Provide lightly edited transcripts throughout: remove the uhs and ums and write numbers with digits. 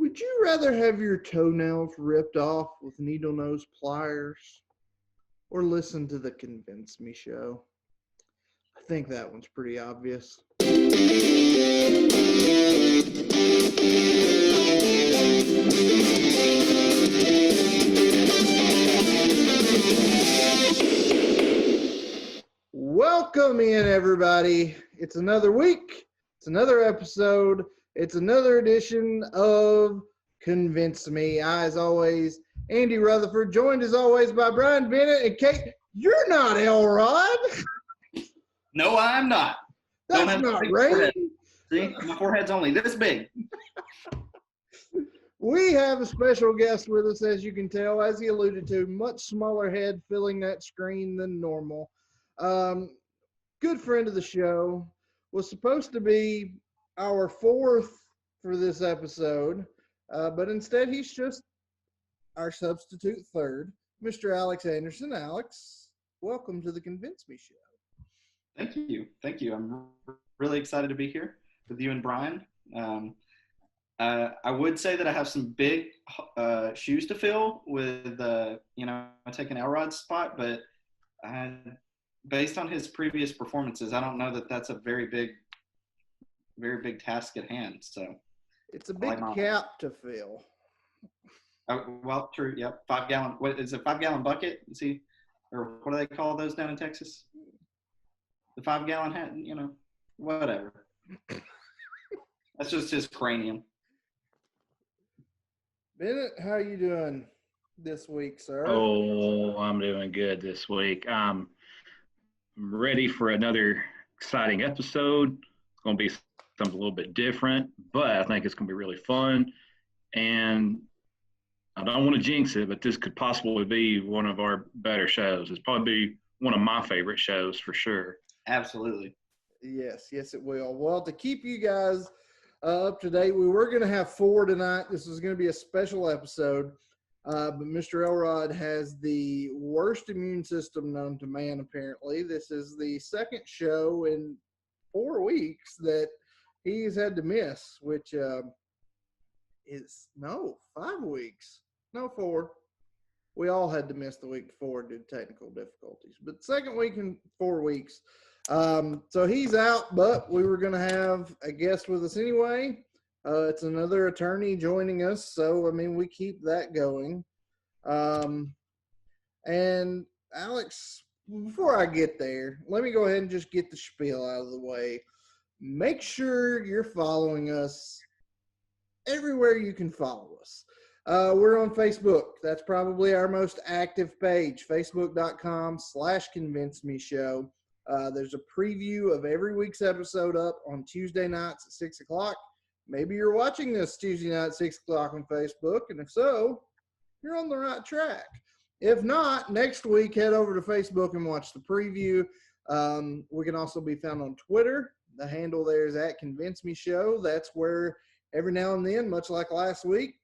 Would you rather have your toenails ripped off with needle nose pliers or listen to the Convince Me show? I think that one's pretty obvious. Welcome in, everybody. It's another week. It's another episode. It's another edition of Convince Me. I, as always, Andy Rutherford, joined as always by Rut and Bennett. And Kate, you're not Elrod. No, I'm not. That's not right. See, my forehead's only this big. We have a special guest with us, as you can tell, as he alluded to, much smaller head filling that screen than normal. Good friend of the show, was supposed to be our fourth for this episode, but instead he's just our substitute third, Mr. Alex Anderson. Alex, welcome to the Convince Me show. Thank you. I'm really excited to be here with you and Brian. I would say that I have some big shoes to fill with, taking Elrod's spot, but based on his previous performances, I don't know that that's a very big task at hand. So it's a big cap to fill. Well, true. Yep. 5 gallon. What is it? 5 gallon bucket? See, or what do they call those down in Texas? The 5 gallon hat. Whatever. That's just his cranium. Bennett, how are you doing this week, sir? Oh, I'm doing good this week. I'm ready for another exciting episode. It's going to be something a little bit different, but I think it's going to be really fun. And I don't want to jinx it, but this could possibly be one of our better shows. It's probably one of my favorite shows for sure. Absolutely. Yes, it will. Well, to keep you guys up to date, we were going to have 4 tonight. This is going to be a special episode, but Mr. Elrod has the worst immune system known to man, apparently. This is the second show in 4 weeks that he's had to miss, which is, 5 weeks. No, 4. We all had to miss the week before due to technical difficulties, but second week in 4 weeks. So he's out, but we were going to have a guest with us anyway. It's another attorney joining us. So, we keep that going. And Alex, before I get there, let me go ahead and just get the spiel out of the way. Make sure you're following us everywhere you can follow us. We're on Facebook. That's probably our most active page, facebook.com/ConvinceMeShow. There's a preview of every week's episode up on Tuesday nights at 6 o'clock. Maybe you're watching this Tuesday night at 6 o'clock on Facebook, and if so, you're on the right track. If not, next week, head over to Facebook and watch the preview. We can also be found on Twitter. The handle there is @ConvinceMeShow. That's where every now and then, much like last week,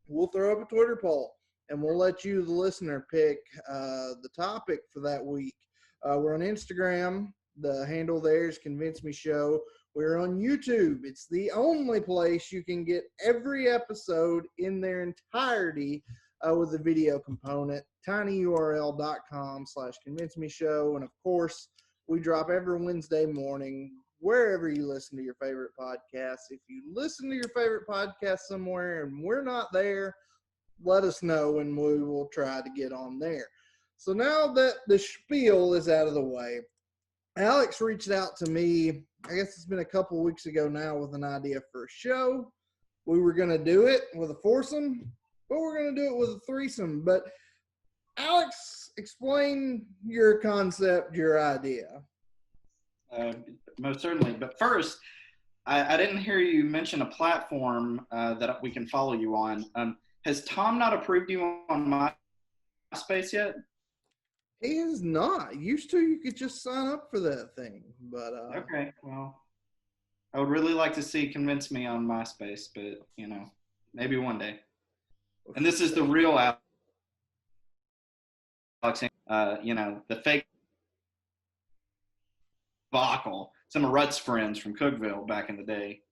we'll throw up a Twitter poll, and we'll let you, the listener, pick the topic for that week. We're on Instagram. The handle there is Convince Me Show. We're on YouTube. It's the only place you can get every episode in their entirety with the video component, tinyurl.com/ConvinceMeShow. And of course, we drop every Wednesday morning wherever you listen to your favorite podcasts. If you listen to your favorite podcast somewhere and we're not there, let us know and we will try to get on there. So now that the spiel is out of the way, Alex reached out to me, I guess it's been a couple weeks ago now, with an idea for a show. We were going to do it with a foursome, but we're going to do it with a threesome. But Alex, explain your concept, your idea. Most certainly. But first, I didn't hear you mention a platform that we can follow you on. Has Tom not approved you on MySpace yet? He is not. Used to, you could just sign up for that thing. But okay, well, I would really like to see Convince Me on MySpace, but, maybe one day. And this is the real Alex, the fake debacle. Some of Rut's friends from Cookville back in the day.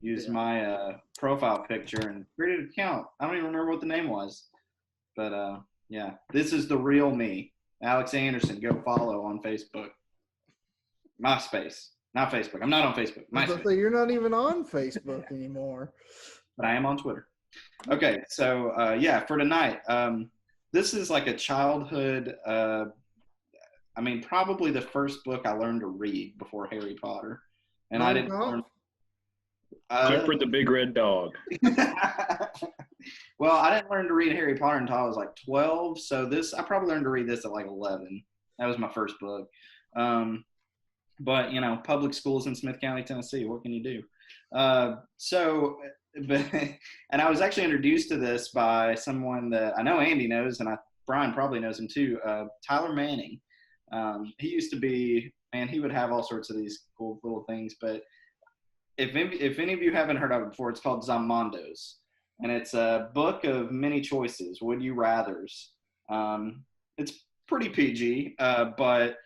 used my profile picture and created an account. I don't even remember what the name was, but yeah, this is the real me, Alex Anderson. Go follow on Facebook, MySpace, not Facebook. I'm not on Facebook. MySpace. So you're not even on Facebook anymore. But I am on Twitter. Okay, so yeah, for tonight, this is like a childhood. I mean, probably the first book I learned to read before Harry Potter, and I didn't learn. Clifford the Big Red Dog. Well, I didn't learn to read Harry Potter until I was like 12. So I probably learned to read this at like 11. That was my first book. But you know, public schools in Smith County, Tennessee. What can you do? And I was actually introduced to this by someone that I know Andy knows, and Brian probably knows him too. Tyler Manning. He used to be, man, he would have all sorts of these cool little things. But if any of you haven't heard of it before, it's called Zommondos. And it's a book of many choices, would you rathers. It's pretty PG, but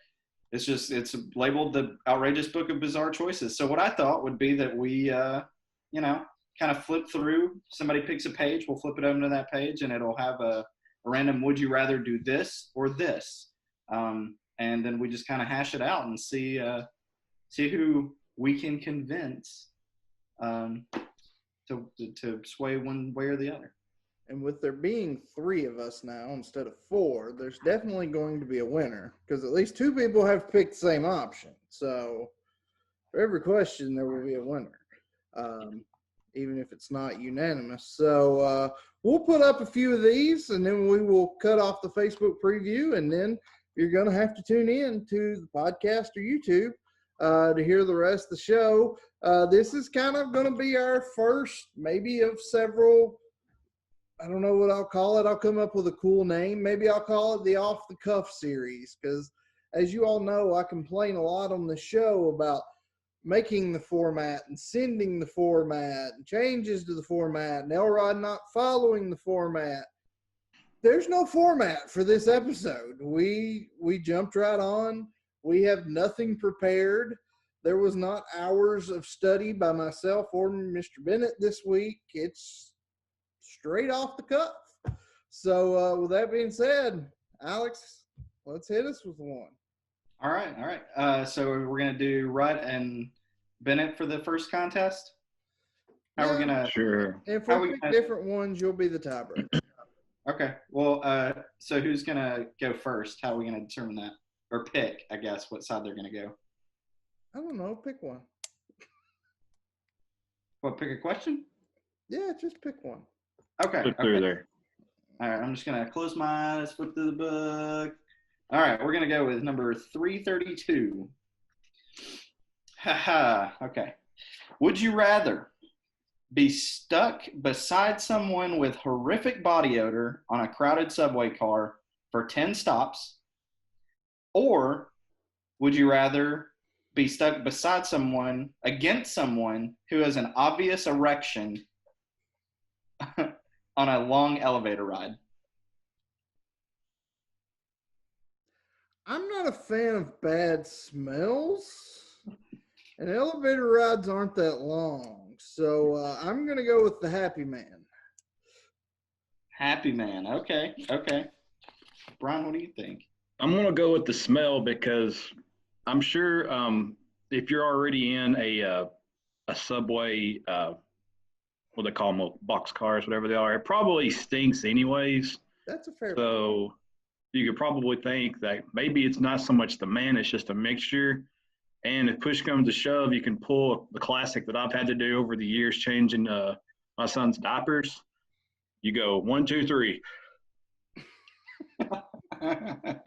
it's labeled the outrageous book of bizarre choices. So what I thought would be that we, kind of flip through. Somebody picks a page, we'll flip it over to that page, and it'll have a random would you rather do this or this. And then we just kind of hash it out and see who we can convince to sway one way or the other. And with there being 3 of us now instead of 4, there's definitely going to be a winner because at least 2 people have picked the same option. So for every question, there will be a winner, even if it's not unanimous. So we'll put up a few of these, and then we will cut off the Facebook preview, and then you're going to have to tune in to the podcast or YouTube to hear the rest of the show. This is kind of going to be our first, maybe of several. I don't know what I'll call it. I'll come up with a cool name. Maybe I'll call it the Off the Cuff series because, as you all know, I complain a lot on the show about making the format and sending the format and changes to the format and Elrod not following the format. There's no format for this episode. We jumped right on. We have nothing prepared. There was not hours of study by myself or Mr. Bennett this week. It's straight off the cuff. So with that being said, Alex, let's hit us with one. All right. So we're going to do Rut and Bennett for the first contest? How are we going to? Sure. If we pick different ones, you'll be the tiebreaker. Okay. Well, so who's going to go first? How are we going to determine that? Or pick, I guess, what side they're going to go? I don't know. Pick one. What, pick a question? Yeah, just pick one. Okay. Flip through there. All right, I'm just going to close my eyes, flip through the book. All right, we're going to go with number 332. Okay. Would you rather be stuck beside someone with horrific body odor on a crowded subway car for 10 stops? Or would you rather be stuck beside someone, against someone who has an obvious erection on a long elevator ride? I'm not a fan of bad smells, and elevator rides aren't that long. So I'm going to go with the Happy Man. Happy Man. Okay. Brian, what do you think? I'm going to go with the smell because I'm sure if you're already in a subway, what they call them, box cars, whatever they are, it probably stinks anyways. That's a fair So you could probably think that maybe it's not so much the man, it's just a mixture. And if push comes to shove, you can pull the classic that I've had to do over the years, changing my son's diapers. You go 1, 2, 3. And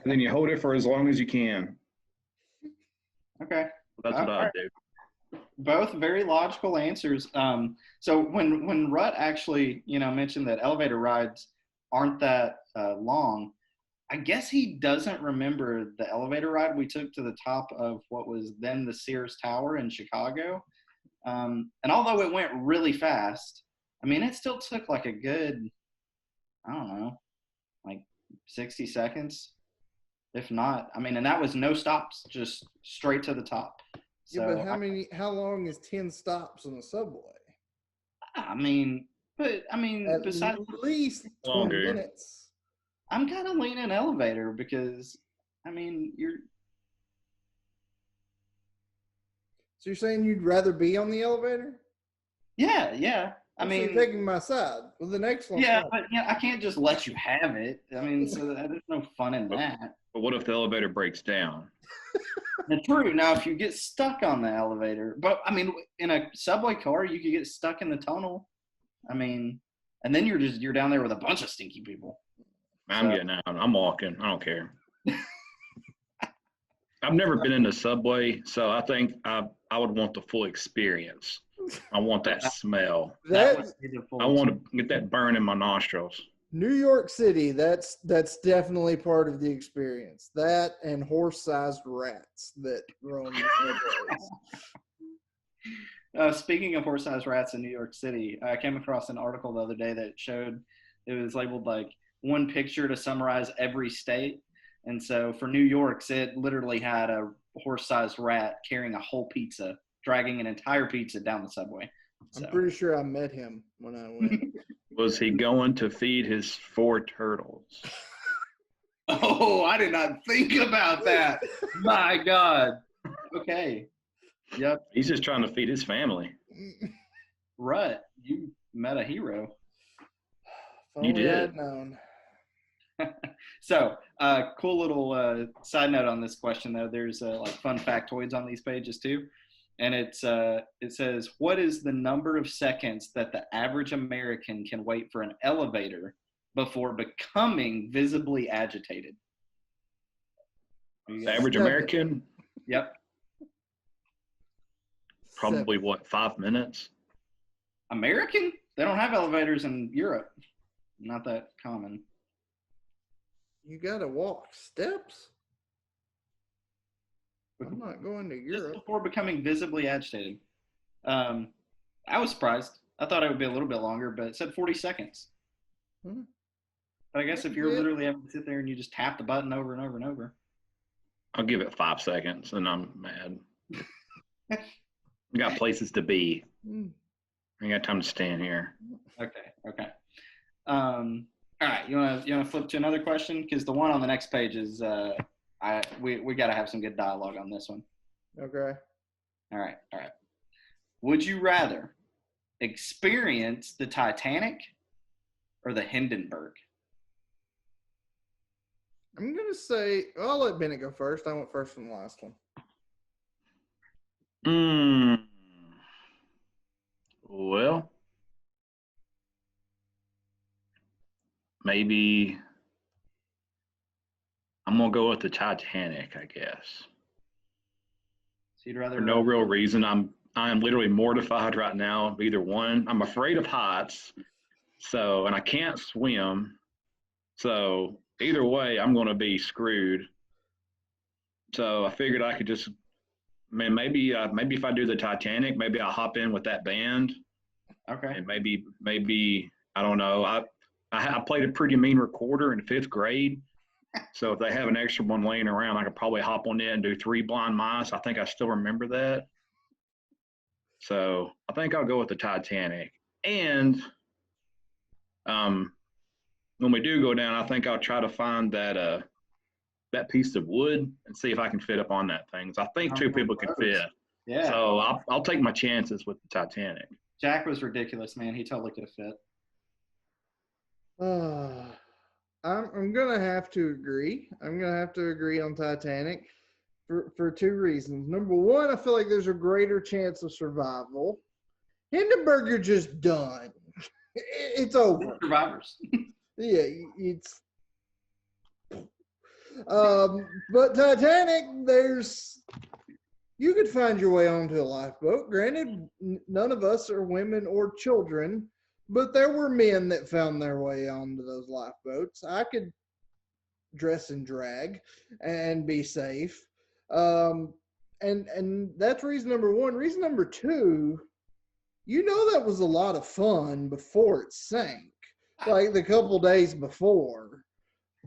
then you hold it for as long as you can. Okay. That's what I do. Both very logical answers. So when Rut actually, mentioned that elevator rides aren't that long, I guess he doesn't remember the elevator ride we took to the top of what was then the Sears Tower in Chicago. And although it went really fast, I mean, it still took like a good, I don't know, like 60 seconds, if not. I mean, and that was no stops, just straight to the top. Yeah, but how long is 10 stops on the subway? I mean, At besides, least 20 Longer. minutes. I'm kind of leaning elevator because, you're. So you're saying you'd rather be on the elevator? Yeah, yeah. So you're taking my side with an excellent Yeah, point. but I can't just let you have it. So there's no fun in that. But what if the elevator breaks down? And true. Now, if you get stuck on the elevator, but in a subway car, you could get stuck in the tunnel. And then you're down there with a bunch of stinky people. I'm getting out. I'm walking. I don't care. I've never been in the subway, so I think I would want the full experience. I want that smell. I want to get that burn in my nostrils. New York City, that's definitely part of the experience. That and horse-sized rats that roam the subways. Speaking of horse-sized rats in New York City, I came across an article the other day that showed it was labeled like one picture to summarize every state. And so for New York, it literally had a horse-sized rat carrying a whole pizza, dragging an entire pizza down the subway. So. I'm pretty sure I met him when I went. Was he going to feed his 4 turtles? Oh, I did not think about that. My God. Okay. Yep. He's just trying to feed his family. Rut, you met a hero. You did. I'd known. So, cool little side note on this question, though. There's like fun factoids on these pages too, and it says, "What is the number of seconds that the average American can wait for an elevator before becoming visibly agitated?" The average American? Yep. Probably 5 minutes? American? They don't have elevators in Europe. Not that common. You gotta walk steps? I'm not going to Europe. Just before becoming visibly agitated. I was surprised. I thought it would be a little bit longer, but it said 40 seconds. But I guess if you're literally having to sit there and you just tap the button over and over and over. I'll give it 5 seconds and I'm mad. I got places to be. I ain't got time to stand here. Okay. All right, you wanna flip to another question, because the one on the next page is we got to have some good dialogue on this one. Okay. All right. Would you rather experience the Titanic or the Hindenburg? I'm gonna say I'll let Bennett go first. I went first from the last one. Well, maybe I'm gonna go with the Titanic, I guess. So you'd rather for no real reason. I'm literally mortified right now of either one. I'm afraid of heights, and I can't swim. So either way, I'm gonna be screwed. So I figured I could just, maybe if I do the Titanic, maybe I'll hop in with that band. Okay. And maybe I don't know. I played a pretty mean recorder in 5th grade. So if they have an extra one laying around, I could probably hop on in and do 3 blind mice. I think I still remember that. So I think I'll go with the Titanic. And when we do go down, I think I'll try to find that piece of wood and see if I can fit up on that thing. So I think 2 people can fit. Yeah. So I'll take my chances with the Titanic. Jack was ridiculous, man. He totally could have fit. I'm gonna have to agree. I'm gonna have to agree on Titanic for 2 reasons. Number one, I feel like there's a greater chance of survival. Hindenburg, you're just done. It's over. Survivors. Yeah, it's. But Titanic, you could find your way onto a lifeboat. Granted, none of us are women or children, but there were men that found their way onto those lifeboats. I could dress in drag and be safe. And that's reason number one. Reason number two, that was a lot of fun before it sank, like the couple days before.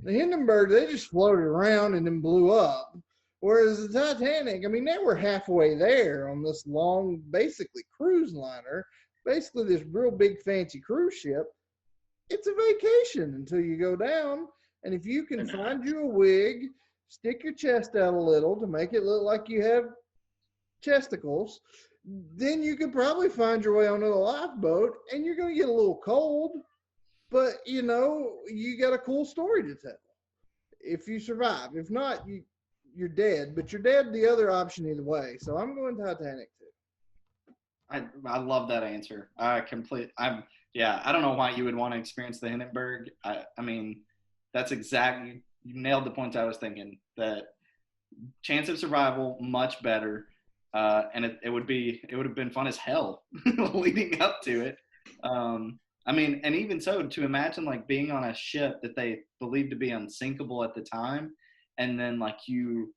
The Hindenburg, they just floated around and then blew up. Whereas the Titanic, I mean, they were halfway there on this long, basically cruise liner, basically this real big fancy cruise ship. It's a vacation until you go down. And if you can find you a wig, stick your chest out a little to make it look like you have chesticles, then you could probably find your way onto the lifeboat, and you're going to get a little cold, but you got a cool story to tell if you survive. If not, you're dead, but you're dead the other option either way. So I'm going Titanic too. I love that answer. I don't know why you would want to experience the Hindenburg. I mean, that's exactly, you nailed the point I was thinking. That chance of survival much better. And it would have been fun as hell leading up to it. I mean, and even so, to imagine like being on a ship that they believed to be unsinkable at the time, and then like you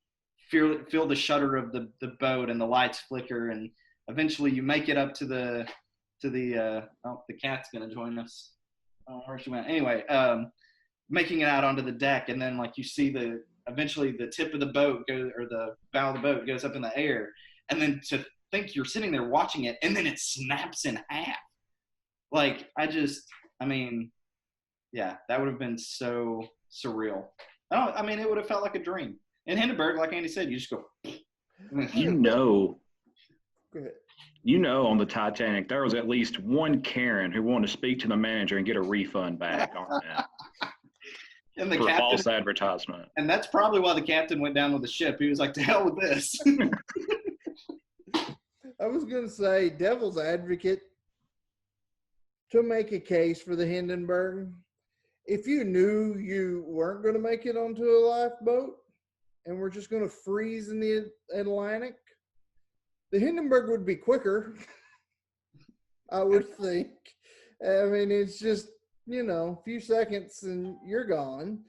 feel the shudder of the boat and the lights flicker, and eventually you make it up to the cat's gonna join us. I don't know where she went. Anyway, making it out onto the deck, and then like you see eventually the tip of the boat or the bow of the boat goes up in the air. And then to think you're sitting there watching it, and then it snaps in half. Like, yeah, that would have been so surreal. I mean, it would have felt like a dream. In Hindenburg, like Andy said, you just go. Go ahead. On the Titanic, there was at least one Karen who wanted to speak to the manager and get a refund back on that. And the for captain, false advertisement. And that's probably why the captain went down with the ship. He was like, to hell with this. I was going to say, devil's advocate, to make a case for the Hindenburg, if you knew you weren't going to make it onto a lifeboat and were just going to freeze in the Atlantic, the Hindenburg would be quicker, I would think. I mean, it's just, a few seconds and you're gone.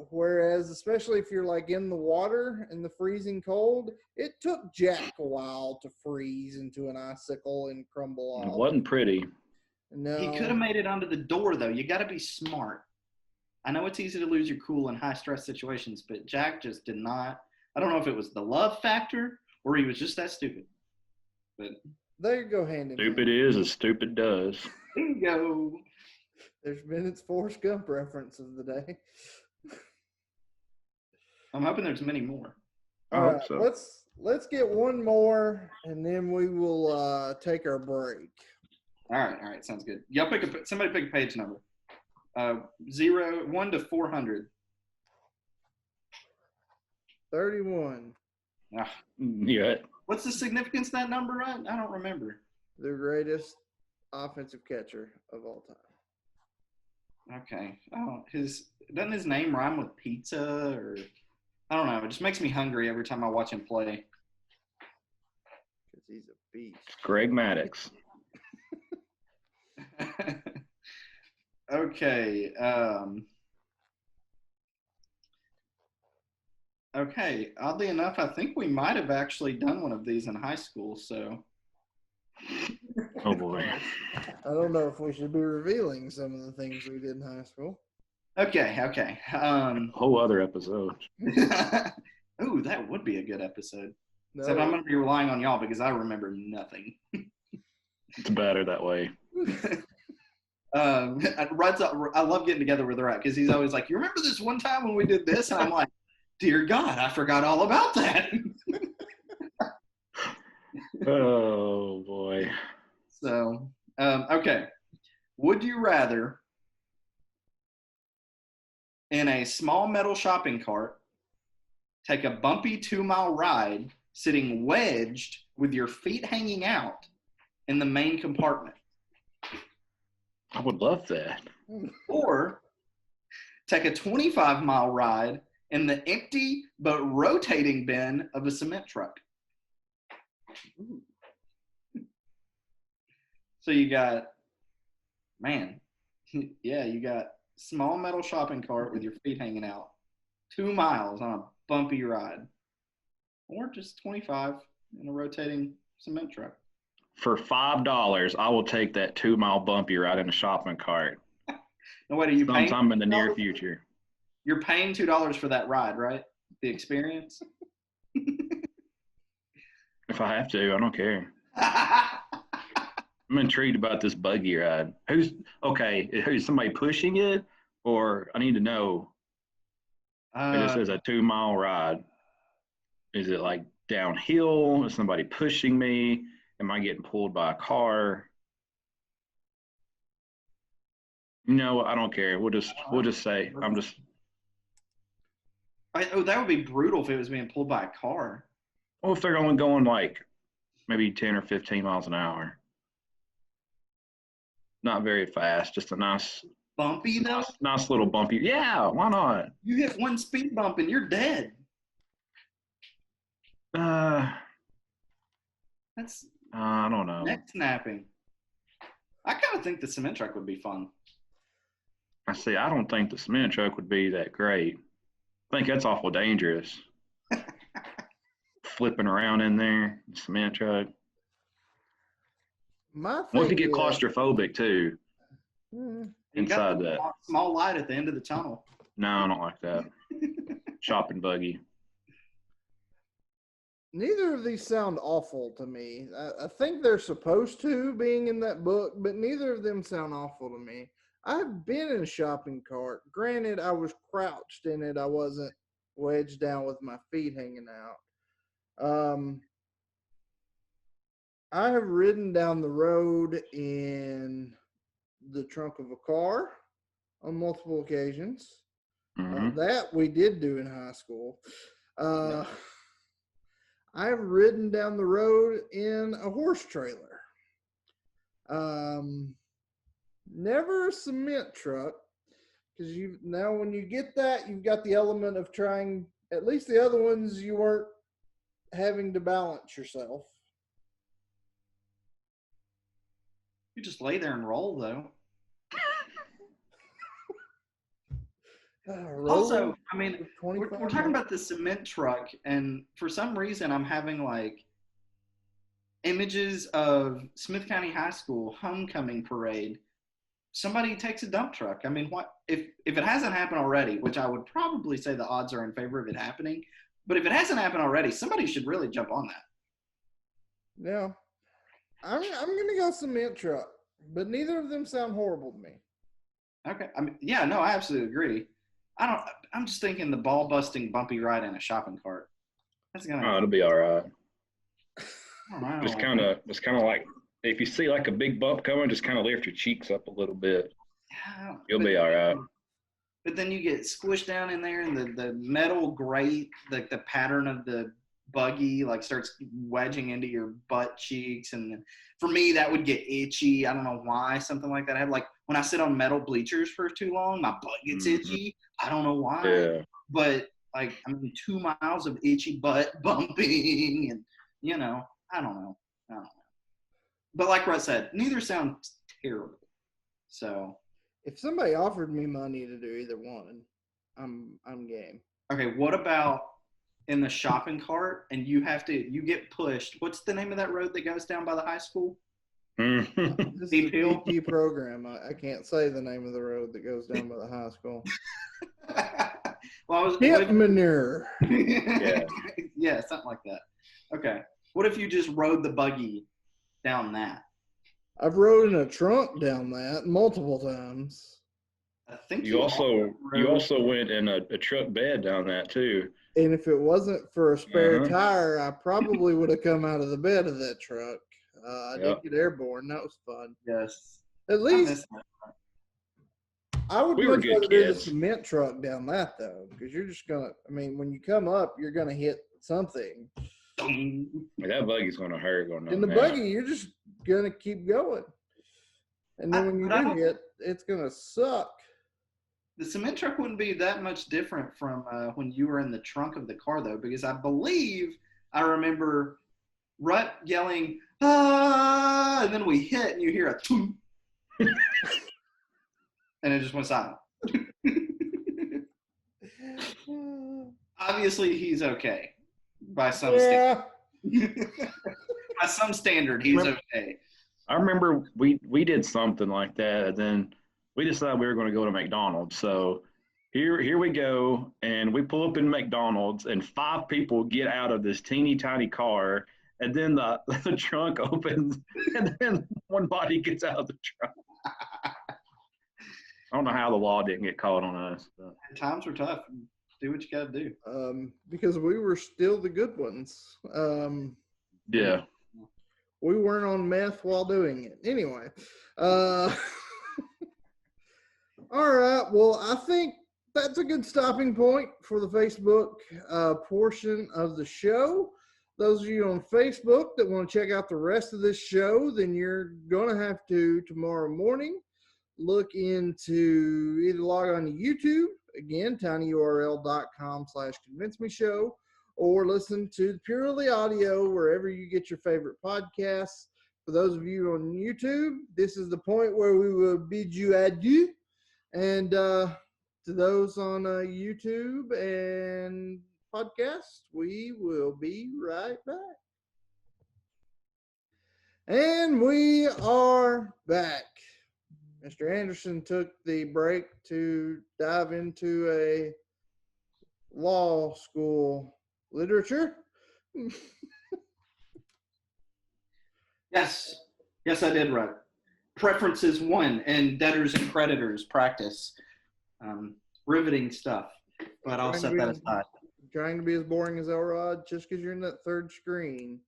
Whereas, especially if you're like in the water in the freezing cold, it took Jack a while to freeze into an icicle and crumble off. It wasn't pretty. No. He could have made it onto the door, though. You got to be smart. I know it's easy to lose your cool in high stress situations, but Jack just did not. I don't know if it was the love factor or he was just that stupid. But they go hand in hand. Stupid is as stupid does. Bingo. There's Bennett's Forrest Gump reference of the day. I'm hoping there's many more. All right, so. Let's get one more, and then we will take our break. All right, sounds good. Y'all somebody pick a page number. 1 to 400. 31. Yeah. What's the significance of that number? I don't remember. The greatest offensive catcher of all time. Okay. Doesn't his name rhyme with pizza or I don't know. It just makes me hungry every time I watch him play. Because he's a beast. Greg Maddux. Okay. Okay. Oddly enough, I think we might have actually done one of these in high school. So. Oh boy. I don't know if we should be revealing some of the things we did in high school. Okay. Whole other episode. Ooh, that would be a good episode. No. Except I'm going to be relying on y'all because I remember nothing. It's better that way. I love getting together with Rut because he's always like, you remember this one time when we did this? And I'm like, dear God, I forgot all about that. Oh, boy. So, okay. Would you rather in a small metal shopping cart take a bumpy 2-mile ride sitting wedged with your feet hanging out in the main compartment? I would love that. Or take a 25-mile ride in the empty but rotating bin of a cement truck. Ooh. So you got, you got small metal shopping cart with your feet hanging out, 2 miles on a bumpy ride, or just 25 in a rotating cement truck. For $5, I will take that 2-mile bumpy ride in a shopping cart. No, wait, are you paying sometime in the near future? You're paying $2 for that ride, right? the experience? If I have to, I don't care. I'm intrigued about this buggy ride. Who's somebody pushing it, or I need to know? It just says a 2-mile ride. Is it like downhill? Is somebody pushing me? Am I getting pulled by a car? No, I don't care. We'll just say I'm just. That would be brutal if it was being pulled by a car. Well, if they're only going like maybe 10 or 15 miles an hour, not very fast, just a nice bumpy though. Nice little bumpy. Yeah, why not? You hit one speed bump and you're dead. That's I don't know. Neck snapping. I kind of think the cement truck would be fun. I see. I don't think the cement truck would be that great. I think that's awful dangerous. Flipping around in there, the cement truck. What if you get claustrophobic too? Inside that small light at the end of the tunnel. No, I don't like that. Shopping buggy. Neither of these sound awful to me. I think they're supposed to, being in that book, but neither of them sound awful to me. I've been in a shopping cart. Granted, I was crouched in it. I wasn't wedged down with my feet hanging out. I have ridden down the road in the trunk of a car on multiple occasions. Mm-hmm. That we did do in high school. I've ridden down the road in a horse trailer. Never a cement truck, because now when you get that, you've got the element of trying. At least the other ones, you weren't having to balance yourself. You just lay there and roll, though. Also, I mean, we're talking about the cement truck, and for some reason, I'm having like images of Smith County High School homecoming parade. Somebody takes a dump truck. I mean, what if it hasn't happened already? Which I would probably say the odds are in favor of it happening. But if it hasn't happened already, somebody should really jump on that. Yeah, I'm gonna go cement truck, but neither of them sound horrible to me. Okay, I mean, yeah, no, I absolutely agree. I'm just thinking the ball busting bumpy ride in a shopping cart. That's gonna. Oh, it'll be all right. Know. It's kind of like if you see like a big bump coming, just kind of lift your cheeks up a little bit. Yeah, you'll be all right. But then you get squished down in there, and the metal grate, like the pattern of the buggy, like starts wedging into your butt cheeks, and for me that would get itchy. I don't know why, something like that. I have like when I sit on metal bleachers for too long, my butt gets itchy. I don't know why. Yeah. But like, I mean, 2 miles of itchy butt bumping, and I don't know. But like Rut said, neither sound terrible. So if somebody offered me money to do either one, I'm game. Okay, what about in the shopping cart and you get pushed? What's the name of that road that goes down by the high school? This is a PT program. I can't say the name of the road that goes down by the high school. Well, manure. Yeah, something like that. Okay. What if you just rode the buggy down that? I've rode in a trunk down that multiple times. I think you also went in a truck bed down that too. And if it wasn't for a spare tire, I probably would have come out of the bed of that truck. I did get airborne. That was fun. Yes. At least I would much rather do the cement truck down that though, because you're just gonna. I mean, when you come up, you're gonna hit something. That buggy's gonna hurt. In the buggy, you're just gonna keep going, and then when you do hit, it's gonna suck. The cement truck wouldn't be that much different from when you were in the trunk of the car, though, because I believe I remember Rut yelling, "Ah!" and then we hit, and you hear a toot, and it just went silent. Obviously, he's okay by some standard. By some standard, he's okay. I remember we did something like that, and then we decided we were going to go to McDonald's. So Here we go, and we pull up in McDonald's, and 5 people get out of this teeny tiny car, and then the trunk opens, and then one body gets out of the trunk. I don't know how the law didn't get caught on us. But. Times were tough. Do what you got to do. Because we were still the good ones. Yeah. We weren't on meth while doing it. Anyway. All right. Well, I think that's a good stopping point for the Facebook portion of the show. Those of you on Facebook that want to check out the rest of this show, then you're going to have to, tomorrow morning, look into either log on to YouTube, again, tinyurl.com/convincemeshow, or listen to Purely Audio wherever you get your favorite podcasts. For those of you on YouTube, this is the point where we will bid you adieu. And to those on YouTube and podcasts, we will be right back. And we are back. Mr. Anderson took the break to dive into a law school literature. Yes, I did, Rut. Preferences 1 and debtors and creditors practice. Riveting stuff, but I'll set that aside. Trying to be as boring as Elrod just because you're in that third screen.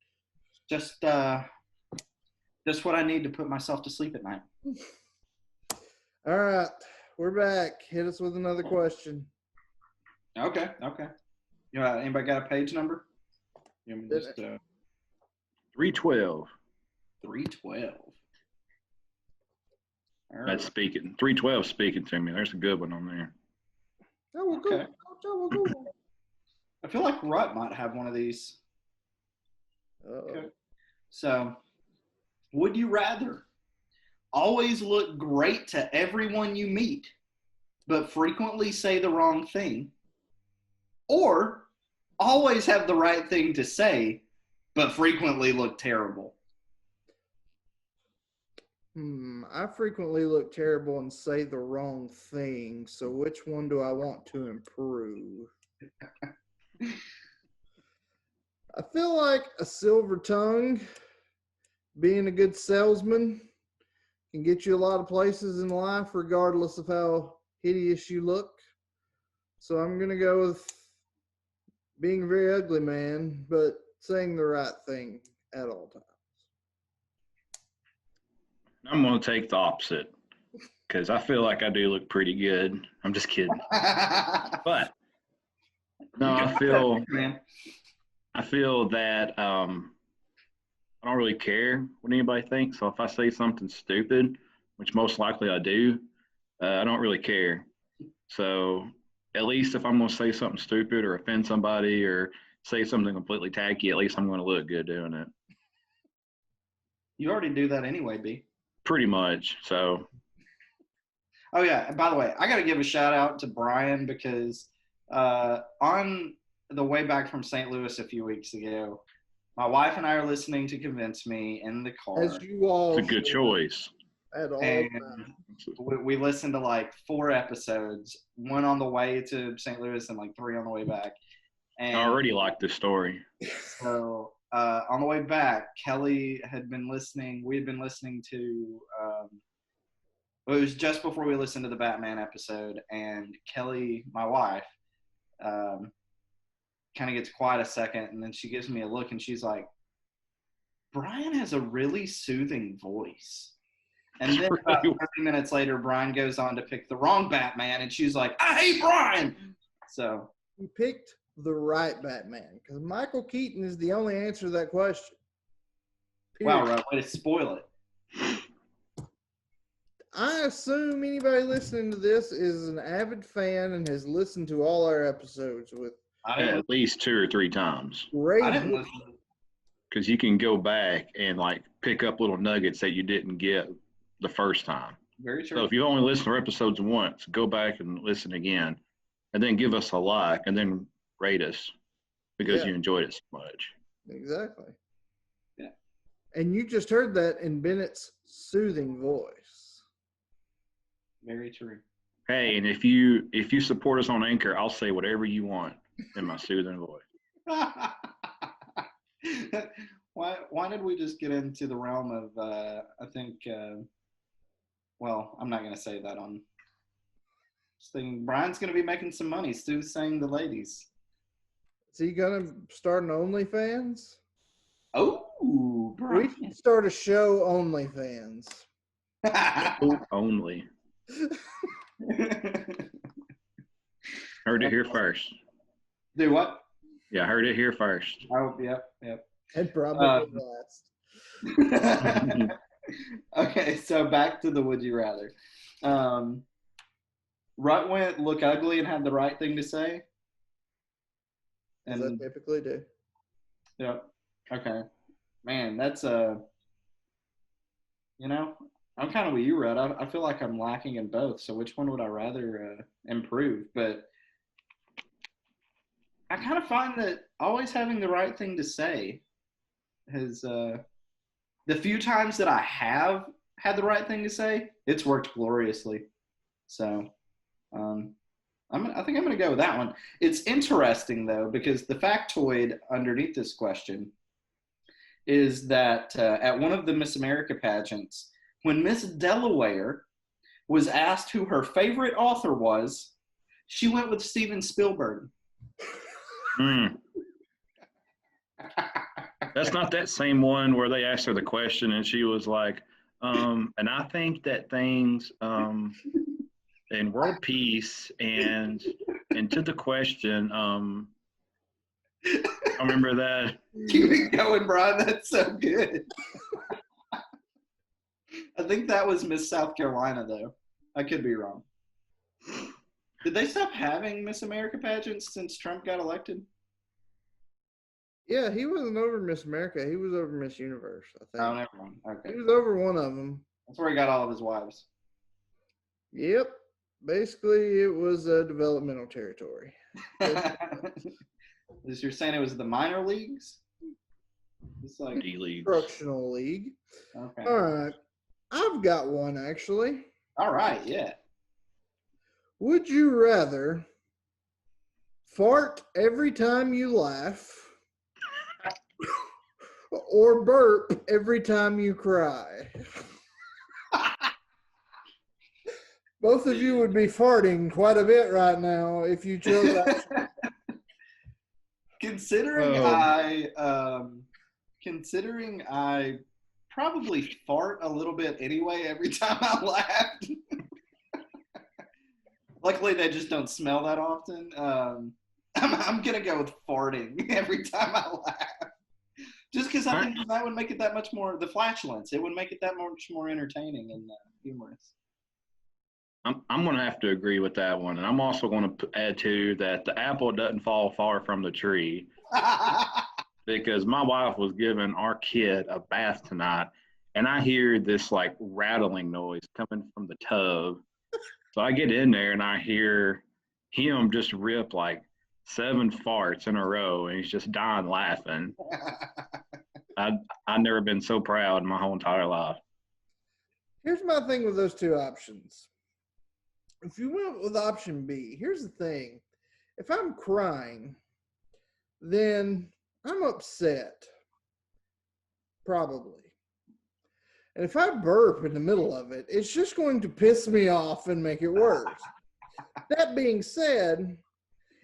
Just what I need to put myself to sleep at night. All right, we're back. Hit us with another question. Okay. You know, anybody got a page number? You want me just, 312. 312. That's speaking. 312 speaking to me. There's a good one on there. Oh, we'll go. I feel like Rut might have one of these. Okay. So, would you rather always look great to everyone you meet, but frequently say the wrong thing, or always have the right thing to say, but frequently look terrible? I frequently look terrible and say the wrong thing. So which one do I want to improve? I feel like a silver tongue, being a good salesman, can get you a lot of places in life regardless of how hideous you look. So I'm going to go with being a very ugly man, but saying the right thing at all times. I'm going to take the opposite because I feel like I do look pretty good. I'm just kidding. But no, I feel that I don't really care what anybody thinks. So if I say something stupid, which most likely I do, I don't really care. So at least if I'm going to say something stupid or offend somebody or say something completely tacky, at least I'm going to look good doing it. You already do that anyway, B. Pretty much. So. Oh, yeah. And by the way, I got to give a shout out to Brian because on the way back from St. Louis a few weeks ago, my wife and I are listening to Convince Me in the car. As you all. It's a good choice. At all. And we listened to like 4 episodes, 1 on the way to St. Louis and like 3 on the way back. And I already like this story. So on the way back, Kelly had been listening. We had been listening to it was just before we listened to the Batman episode, and Kelly, my wife, kind of gets quiet a second, and then she gives me a look, and she's like, Brian has a really soothing voice. And then about 30 minutes later, Brian goes on to pick the wrong Batman, and she's like, I hate Brian! So you picked the right Batman, because Michael Keaton is the only answer to that question. Period. Wow, right, way to spoil it. I assume anybody listening to this is an avid fan and has listened to all our episodes with at least 2 or 3 times. I didn't listen. Because you can go back and like pick up little nuggets that you didn't get the first time. Very true. So if you only listen to episodes once, go back and listen again, and then give us a like, and then rate us because you enjoyed it so much. Exactly. Yeah. And you just heard that in Bennett's soothing voice. Very true. Hey, and if you support us on Anchor, I'll say whatever you want in my soothing voice. Why did we just get into the realm of I think well, I'm not gonna say that on this thing. Brian's gonna be making some money. Stu's saying the ladies. Is he gonna start an OnlyFans? Oh, We Brian. should start a show OnlyFans. Only. Heard it here first. Do what? Yeah, I heard it here first. Oh, yep. And probably last. Okay, so back to the would you rather. Rut went look ugly and had the right thing to say. As I typically do. Yep. Okay. Man, that's I'm kind of with you, Rut. I feel like I'm lacking in both. So which one would I rather improve? But I kind of find that always having the right thing to say has the few times that I have had the right thing to say, it's worked gloriously. So I think I'm going to go with that one. It's interesting, though, because the factoid underneath this question is that at one of the Miss America pageants, when Miss Delaware was asked who her favorite author was, she went with Steven Spielberg. That's not that same one where they asked her the question and she was like, and I think that things in world peace and to the question, I remember that. Keep it going, Brian. That's so good. I think that was Miss South Carolina, though. I could be wrong. Did they stop having Miss America pageants since Trump got elected? Yeah, he wasn't over Miss America. He was over Miss Universe, I think. Oh, never mind. Okay. He was over one of them. That's where he got all of his wives. Yep. Basically, it was a developmental territory. You're saying it was the minor leagues? It's like D-League. Instructional league. Okay. All right. I've got one, actually. All right, yeah. Would you rather fart every time you laugh or burp every time you cry? Both of you would be farting quite a bit right now if you chose that. Considering I probably fart a little bit anyway every time I laugh. Luckily, they just don't smell that often. I'm gonna go with farting every time I laugh, just because I think that would make it that much more the flatulence. It would make it that much more entertaining and humorous. I'm going to have to agree with that one. And I'm also going to add to that the apple doesn't fall far from the tree because my wife was giving our kid a bath tonight and I hear this like rattling noise coming from the tub. So I get in there and I hear him just rip like 7 farts in a row and he's just dying laughing. I've never been so proud in my whole entire life. Here's my thing with those two options. If you went with option B, here's the thing. If I'm crying, then I'm upset. Probably. And if I burp in the middle of it, it's just going to piss me off and make it worse. That being said,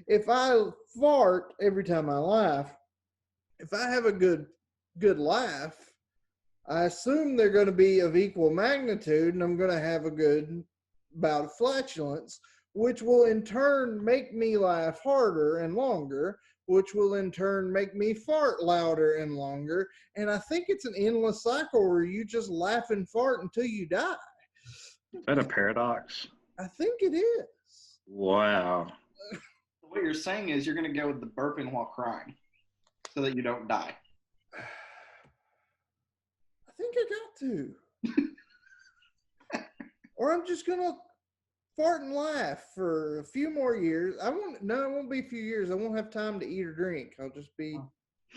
if I fart every time I laugh, if I have a good laugh, I assume they're going to be of equal magnitude and I'm going to have a good bout of flatulence, which will in turn make me laugh harder and longer, which will in turn make me fart louder and longer. And I think it's an endless cycle where you just laugh and fart until you die. Is that a paradox? I think it is. Wow. What you're saying is you're going to go with the burping while crying so that you don't die. I think I got to. Or I'm just going to fart and laugh for a few more years. It won't be a few years. I won't have time to eat or drink. I'll just be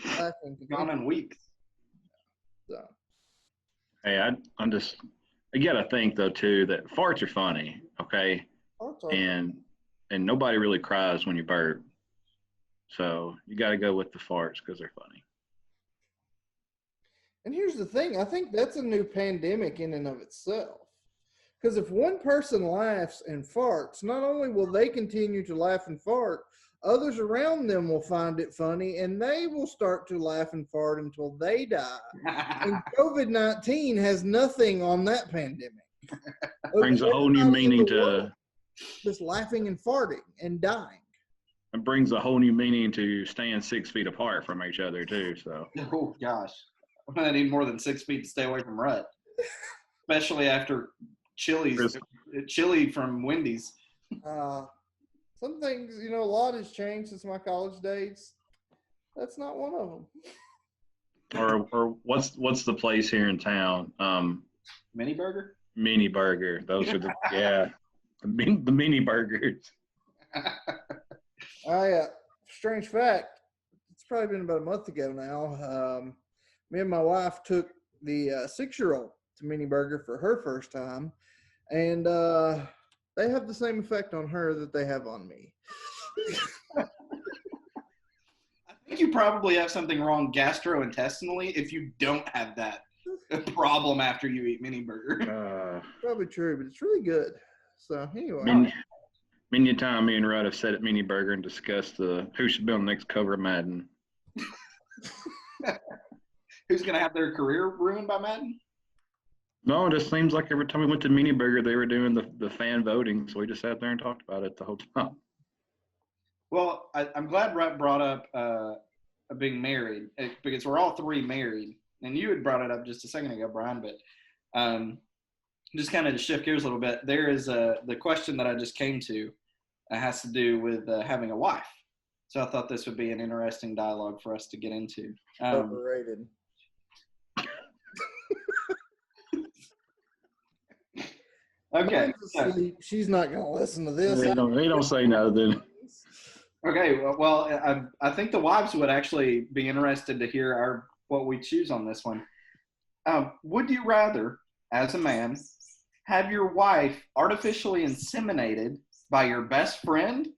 laughing. Gone in weeks. So. Hey, I got to think, though, too, that farts are funny, okay? and nobody really cries when you burp. So you got to go with the farts because they're funny. And here's the thing. I think that's a new pandemic in and of itself. Because if one person laughs and farts, not only will they continue to laugh and fart, others around them will find it funny, and they will start to laugh and fart until they die. And COVID-19 has nothing on that pandemic. Brings a whole new meaning to just laughing and farting and dying. It brings a whole new meaning to staying 6 feet apart from each other too. So. Oh gosh, I need more than 6 feet to stay away from Rut, especially after chili from Wendy's. Some things, a lot has changed since my college days. That's not one of them. Or what's the place here in town? Mini Burger. Mini Burger. Those are the mini burgers. Strange fact, it's probably been about a month ago now. Me and my wife took the 6-year-old to Mini Burger for her first time, and they have the same effect on her that they have on me. I think you probably have something wrong gastrointestinally if you don't have that problem after you eat Mini Burger. Probably true, but it's really good. So anyway. Many a time me and Rod have sat at Mini Burger and discussed who should be on the next cover of Madden. Who's going to have their career ruined by Madden? No, it just seems like every time we went to Mini Burger, they were doing the fan voting, so we just sat there and talked about it the whole time. Well, I'm glad Rut brought up being married, because we're all three married. And you had brought it up just a second ago, Brian, but just kind of to shift gears a little bit, there is the question that I just came to has to do with having a wife. So I thought this would be an interesting dialogue for us to get into. Overrated. Okay. She's not going to listen to this. They don't say nothing. Okay. Well, I think the wives would actually be interested to hear what we choose on this one. Would you rather, as a man, have your wife artificially inseminated by your best friend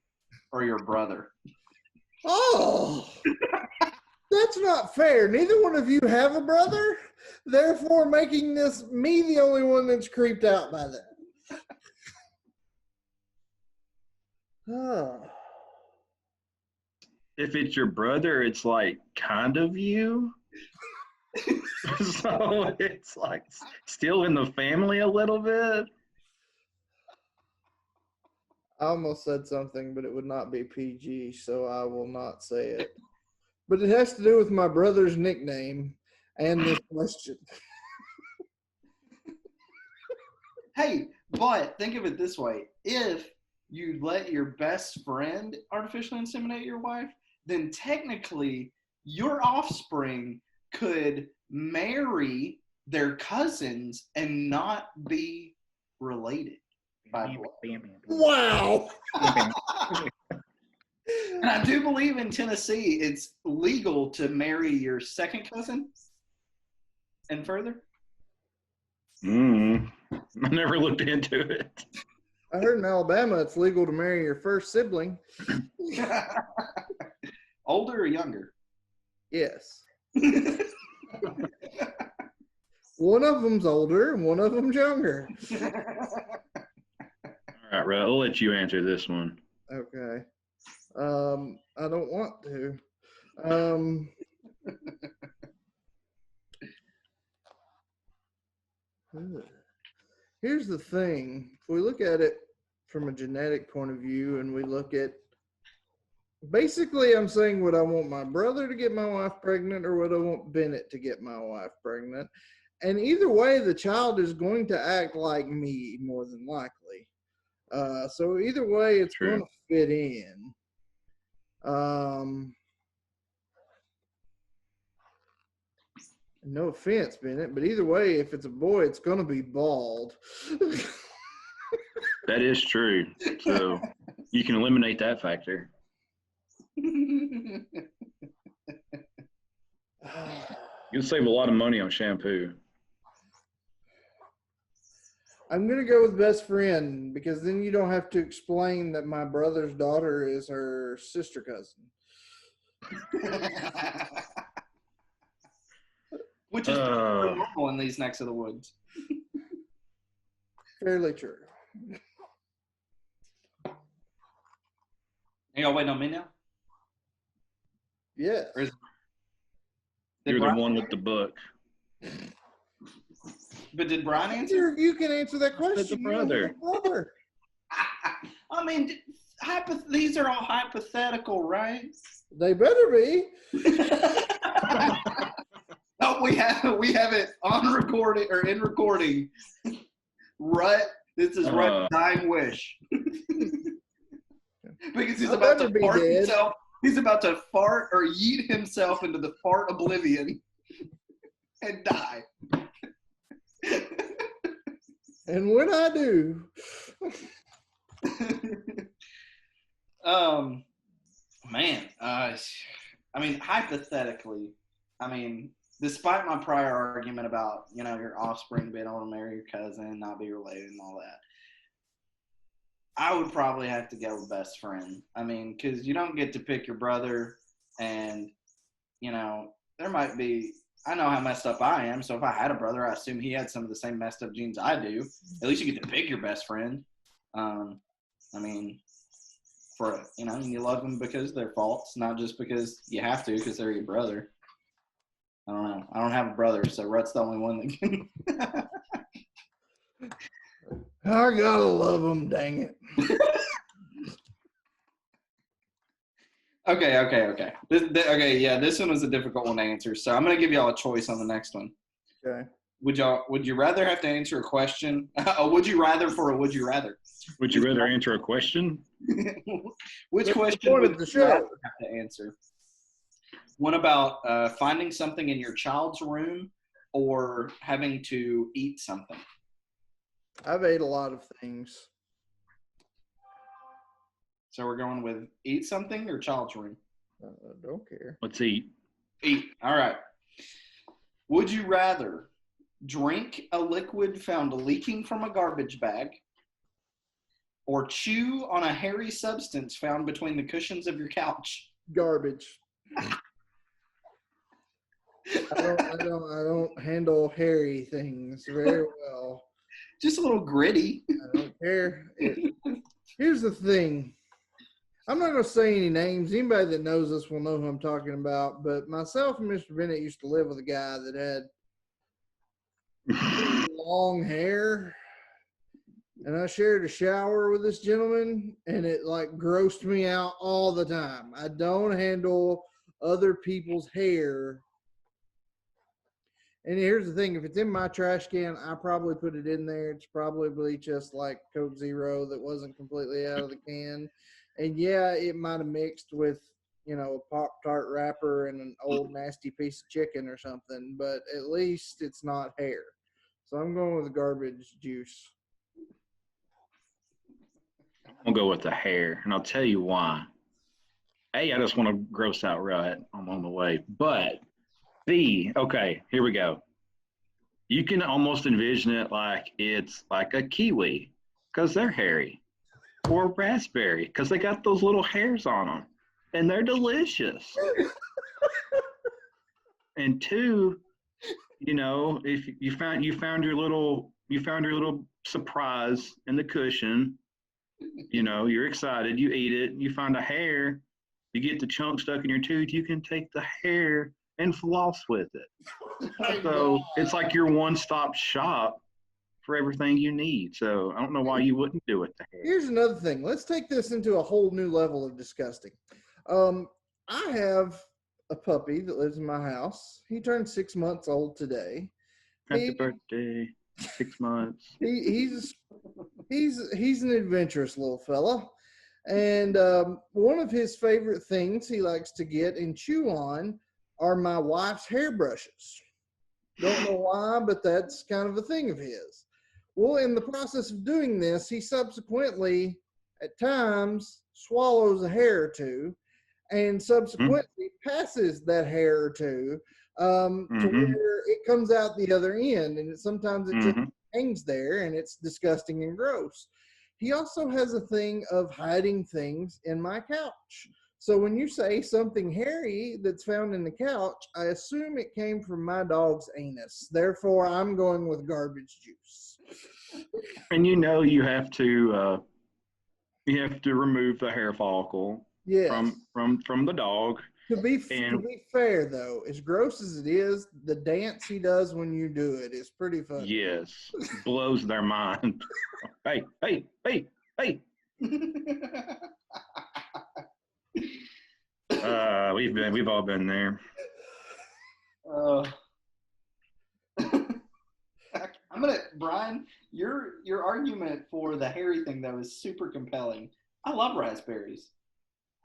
or your brother? Oh, that's not fair. Neither one of you have a brother, therefore making me the only one that's creeped out by that. Oh. If it's your brother, it's like kind of you. So it's like still in the family a little bit. I almost said something, but it would not be PG, so I will not say it. But it has to do with my brother's nickname and this question. Hey, but think of it this way. If you let your best friend artificially inseminate your wife, then technically your offspring could marry their cousins and not be related by blood. Wow. And I do believe in Tennessee it's legal to marry your second cousin and further. I never looked into it. I heard in Alabama it's legal to marry your first sibling. Older or younger? Yes. One of them's older and one of them's younger. All right, Rod, I'll let you answer this one. Okay. I don't want to. Here's the thing. If we look at it from a genetic point of view and we look at basically I'm saying would I want my brother to get my wife pregnant or would I want Bennett to get my wife pregnant? And either way, the child is going to act like me more than likely. So either way, it's going to fit in. No offense, Bennett, but either way, if it's a boy, it's going to be bald. That is true. So you can eliminate that factor. You can save a lot of money on shampoo. I'm going to go with best friend because then you don't have to explain that my brother's daughter is her sister cousin. Which is normal in these necks of the woods. Fairly true. Y'all waiting on me now? Yeah. You're the one with the book. But did Brian answer? You can answer that question. It's a brother. I mean, these are all hypothetical, right? They better be. Oh, we have it on recording or in recording. Rut, this is Rut's dying wish. Because he's about to fart himself. He's about to fart or yeet himself into the fart oblivion and die. And when I do. Man, I mean, hypothetically, despite my prior argument about, your offspring being able to marry your cousin, not be related and all that, I would probably have to go with best friend. Because you don't get to pick your brother and, there might be, I know how messed up I am. So if I had a brother, I assume he had some of the same messed up genes I do. At least you get to pick your best friend. You love them because they're faults, not just because you have to, because they're your brother. I don't know. I don't have a brother, so Rut's the only one that can. I gotta love them, dang it. Okay. This one was a difficult one to answer, so I'm gonna give y'all a choice on the next one. Okay. Would you rather have to answer a question? Would you rather for a would you rather? Would you rather answer a question? Which question would you rather have to answer? One about finding something in your child's room or having to eat something? I've ate a lot of things. So we're going with eat something or child's room? I don't care. Let's eat. Eat. All right. Would you rather drink a liquid found leaking from a garbage bag or chew on a hairy substance found between the cushions of your couch? Garbage. I don't handle hairy things very well. Just a little gritty. I don't care. Here's the thing. I'm not going to say any names. Anybody that knows us will know who I'm talking about. But myself and Mr. Bennett used to live with a guy that had long hair. And I shared a shower with this gentleman, and it grossed me out all the time. I don't handle other people's hair. And here's the thing, if it's in my trash can, I probably put it in there. It's probably just like Coke Zero that wasn't completely out of the can. And yeah, it might have mixed with, a Pop-Tart wrapper and an old nasty piece of chicken or something, but at least it's not hair. So I'm going with the garbage juice. I'll go with the hair, and I'll tell you why. A, I just want to gross out Rut. I'm on the way. But B, okay, here we go. You can almost envision it like it's like a kiwi because they're hairy, or raspberry because they got those little hairs on them, and they're delicious. And two, if you found your little surprise in the cushion, you're excited, you eat it, you find a hair, you get the chunk stuck in your tooth, you can take the hair and floss with it. So it's like your one-stop shop for everything you need. So I don't know why you wouldn't do it. Here's another thing. Let's take this into a whole new level of disgusting. I have a puppy that lives in my house. He turned 6 months old today. Happy birthday, 6 months. He's an adventurous little fella. And one of his favorite things he likes to get and chew on are my wife's hairbrushes. Don't know why, but that's kind of a thing of his. Well, in the process of doing this, he subsequently, at times, swallows a hair or two, and subsequently passes that hair or two to where it comes out the other end, and sometimes it's just hangs there, and it's disgusting and gross. He also has a thing of hiding things in my couch. So when you say something hairy that's found in the couch, I assume it came from my dog's anus. Therefore, I'm going with garbage juice. And you have to remove the hair follicle Yes. from the dog. To be fair, though, as gross as it is, the dance he does when you do it is pretty funny. Yes, blows their mind. Hey, hey, hey, hey. We've all been there. Brian, your argument for the hairy thing though is super compelling. I love raspberries.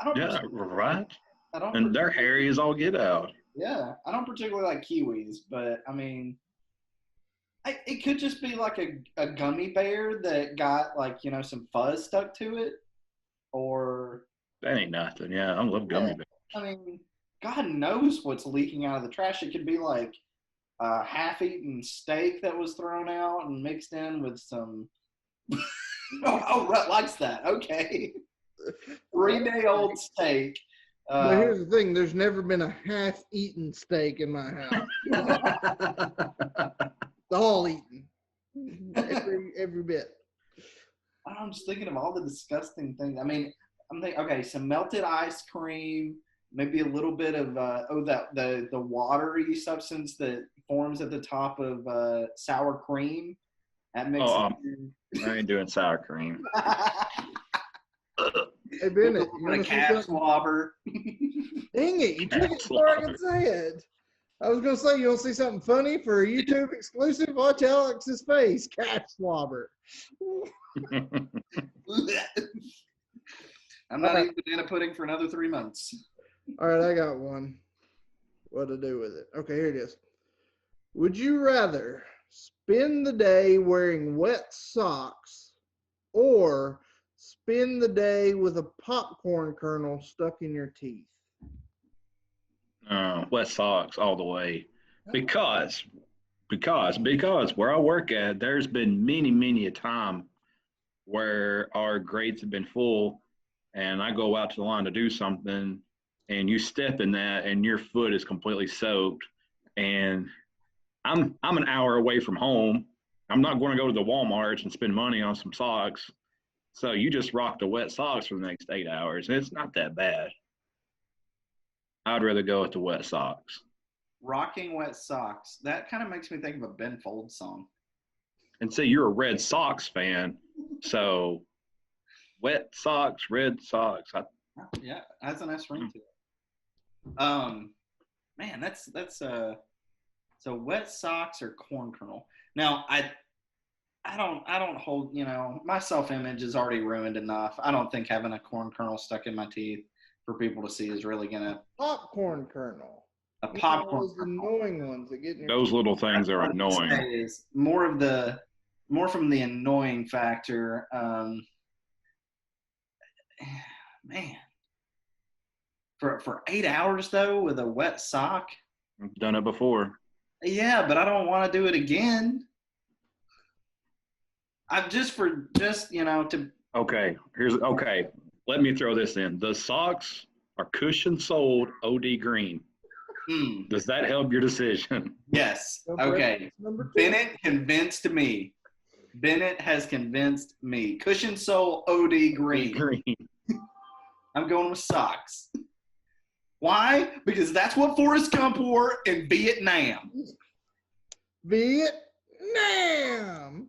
Right. And they're hairy as all get out. Yeah, I don't particularly like kiwis, but I mean, it could just be like a gummy bear that got some fuzz stuck to it, or that ain't nothing. Yeah, I love gummy bears. I mean, God knows what's leaking out of the trash. It could be like a half-eaten steak that was thrown out and mixed in with some. Rut likes that. Okay, 3-day-old steak. But here's the thing: there's never been a half-eaten steak in my house. All eaten, every bit. I'm just thinking of all the disgusting things. I mean, I'm thinking, okay, some melted ice cream, maybe a little bit of the watery substance that forms at the top of sour cream. That makes I ain't doing sour cream. Hey Bennett, you want to see something? Slobber. Dang it! You took it before I could say it. I was gonna say, you want to see something funny for a YouTube exclusive? Watch Alex's face. Cat slobber. I'm not eating banana pudding for another 3 months. All right, I got one. What to do with it? Okay, here it is. Would you rather spend the day wearing wet socks or spend the day with a popcorn kernel stuck in your teeth? Wet socks all the way. Because where I work at, there's been many a time where our grades have been full and I go out to the line to do something and you step in that and your foot is completely soaked, and I'm an hour away from home. I'm not going to go to the Walmart and spend money on some socks. So you just rock the wet socks for the next 8 hours. And it's not that bad. I'd rather go with the wet socks. Rocking wet socks. That kind of makes me think of a Ben Folds song. And say you're a Red Sox fan. So wet socks, red socks. Yeah, that's a nice ring to it. Man, that's so wet socks or corn kernel. Now I don't hold, my self-image is already ruined enough. I don't think having a corn kernel stuck in my teeth for people to see is really gonna. Popcorn kernel. A popcorn. Those annoying ones that get in your Those teeth. little things are annoying. Is more from the annoying factor. Man, for 8 hours though with a wet sock. I've done it before. Yeah, but I don't want to do it again. To. Okay, let me throw this in. The socks are cushion-soled OD green. Does that help your decision? Yes. Okay. Bennett convinced me. Bennett has convinced me. Cushion sole OD green. I'm going with socks. Why? Because that's what Forrest Gump wore in Vietnam. Vietnam!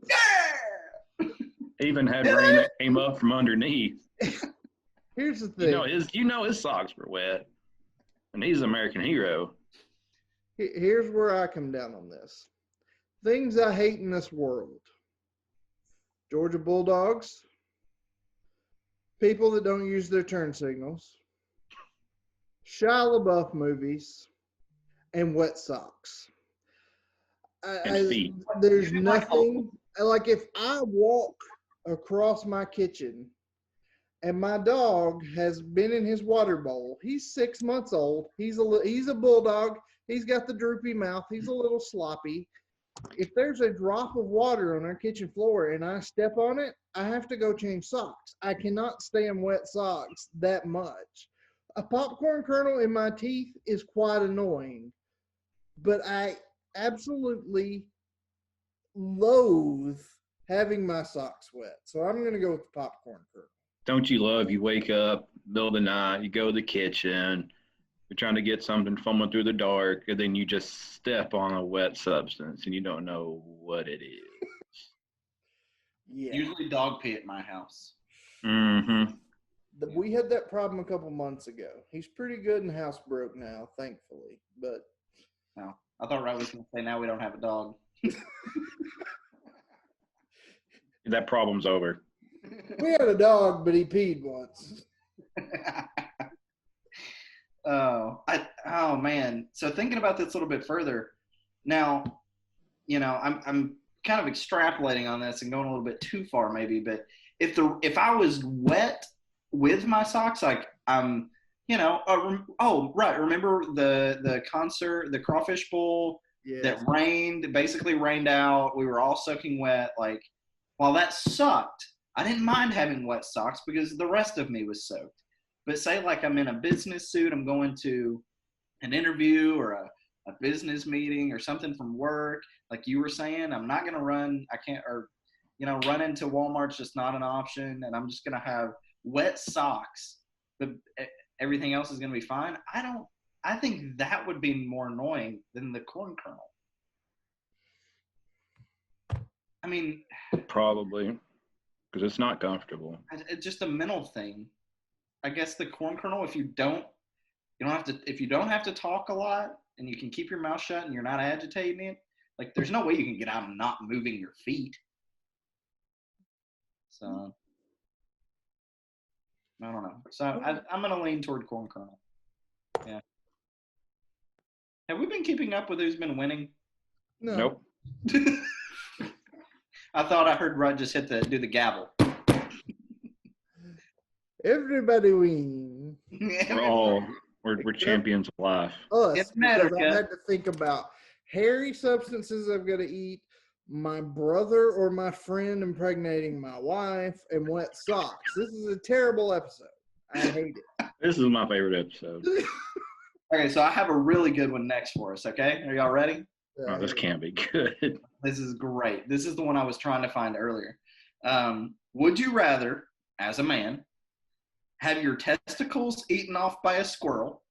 Yeah! Even had rain that came up from underneath. Here's the thing. His socks were wet. And he's an American hero. Here's where I come down on this. Things I hate in this world. Georgia Bulldogs. People that don't use their turn signals. Shia LaBeouf movies. And wet socks. And feet. There's nothing. Like if I walk across my kitchen and my dog has been in his water bowl. He's 6 months old. He's a bulldog. He's got the droopy mouth. He's a little sloppy. if there's a drop of water on our kitchen floor and I step on it, I have to go change socks. I cannot stay in wet socks that much. A popcorn kernel in my teeth is quite annoying, but I absolutely loathe having my socks wet. So I'm going to go with the popcorn kernel. Don't you love you wake up, middle of the night, you go to the kitchen, you're trying to get something fumbling through the dark, and then you just step on a wet substance and you don't know what it is. Yeah. Usually dog pee at my house. Mm-hmm. We had that problem a couple months ago. He's pretty good and housebroke now, thankfully. But No, I thought Riley was going to say now we don't have a dog. That problem's over. we had a dog, but he peed once. Oh man. So thinking about this a little bit further, now, I'm kind of extrapolating on this and going a little bit too far maybe, but if I was wet with my socks, like I'm, right. Remember the concert, the Crawfish Bowl that basically rained out. We were all soaking wet. Like, while that sucked, I didn't mind having wet socks because the rest of me was soaked. But say like I'm in a business suit, I'm going to an interview or a business meeting or something from work, like you were saying, I'm not going to run. I can't, or, run into Walmart's just not an option. And I'm just going to have wet socks, but everything else is going to be fine. I think that would be more annoying than the corn kernel. I mean, probably because it's not comfortable. It's just a mental thing. I guess the corn kernel, if you don't have to talk a lot and you can keep your mouth shut and you're not agitating it, like there's no way you can get out and not moving your feet. So I don't know. So I'm going to lean toward corn kernel. Yeah. Have we been keeping up with who's been winning? No. Nope. I thought I heard Rut just do the gavel. Everybody win. We're champions of life. Us. It's America. I had to think about hairy substances I'm going to eat, my brother or my friend impregnating my wife, and wet socks. This is a terrible episode. I hate it. This is my favorite episode. Okay, so I have a really good one next for us, okay? Are y'all ready? Oh, this can't be good. This is great. This is the one I was trying to find earlier. Would you rather, as a man, have your testicles eaten off by a squirrel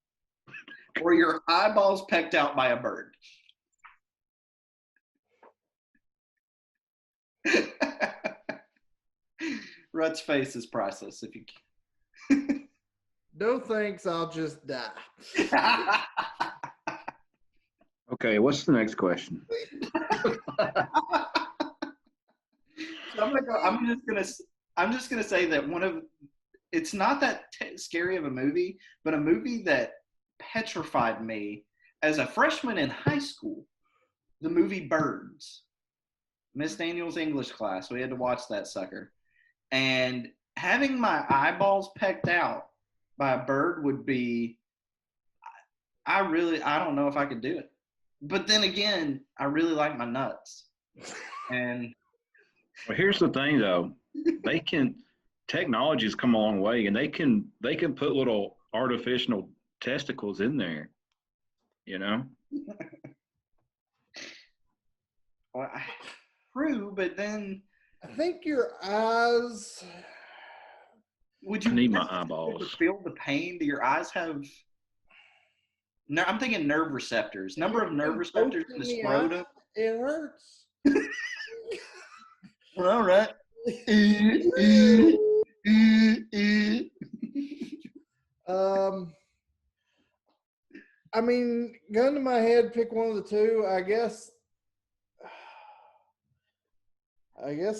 or your eyeballs pecked out by a bird? Rut's face is priceless. If you No thanks, I'll just die. Okay, what's the next question? I'm just gonna say that it's not that scary of a movie, but a movie that petrified me as a freshman in high school. The movie Birds. Miss Daniel's English class. We had to watch that sucker. And having my eyeballs pecked out by a bird would be, I don't know if I could do it. But then again, I really like my nuts. And well, here's the thing though. Technology's come a long way, and they can put little artificial testicles in there, Well, true, but then I think your eyes. Would you need my eyeballs? Feel the pain? Do your eyes have? No, I'm thinking nerve receptors. Number of nerve receptors in the scrotum. It hurts. All right. I mean, gun to my head, pick one of the two. I guess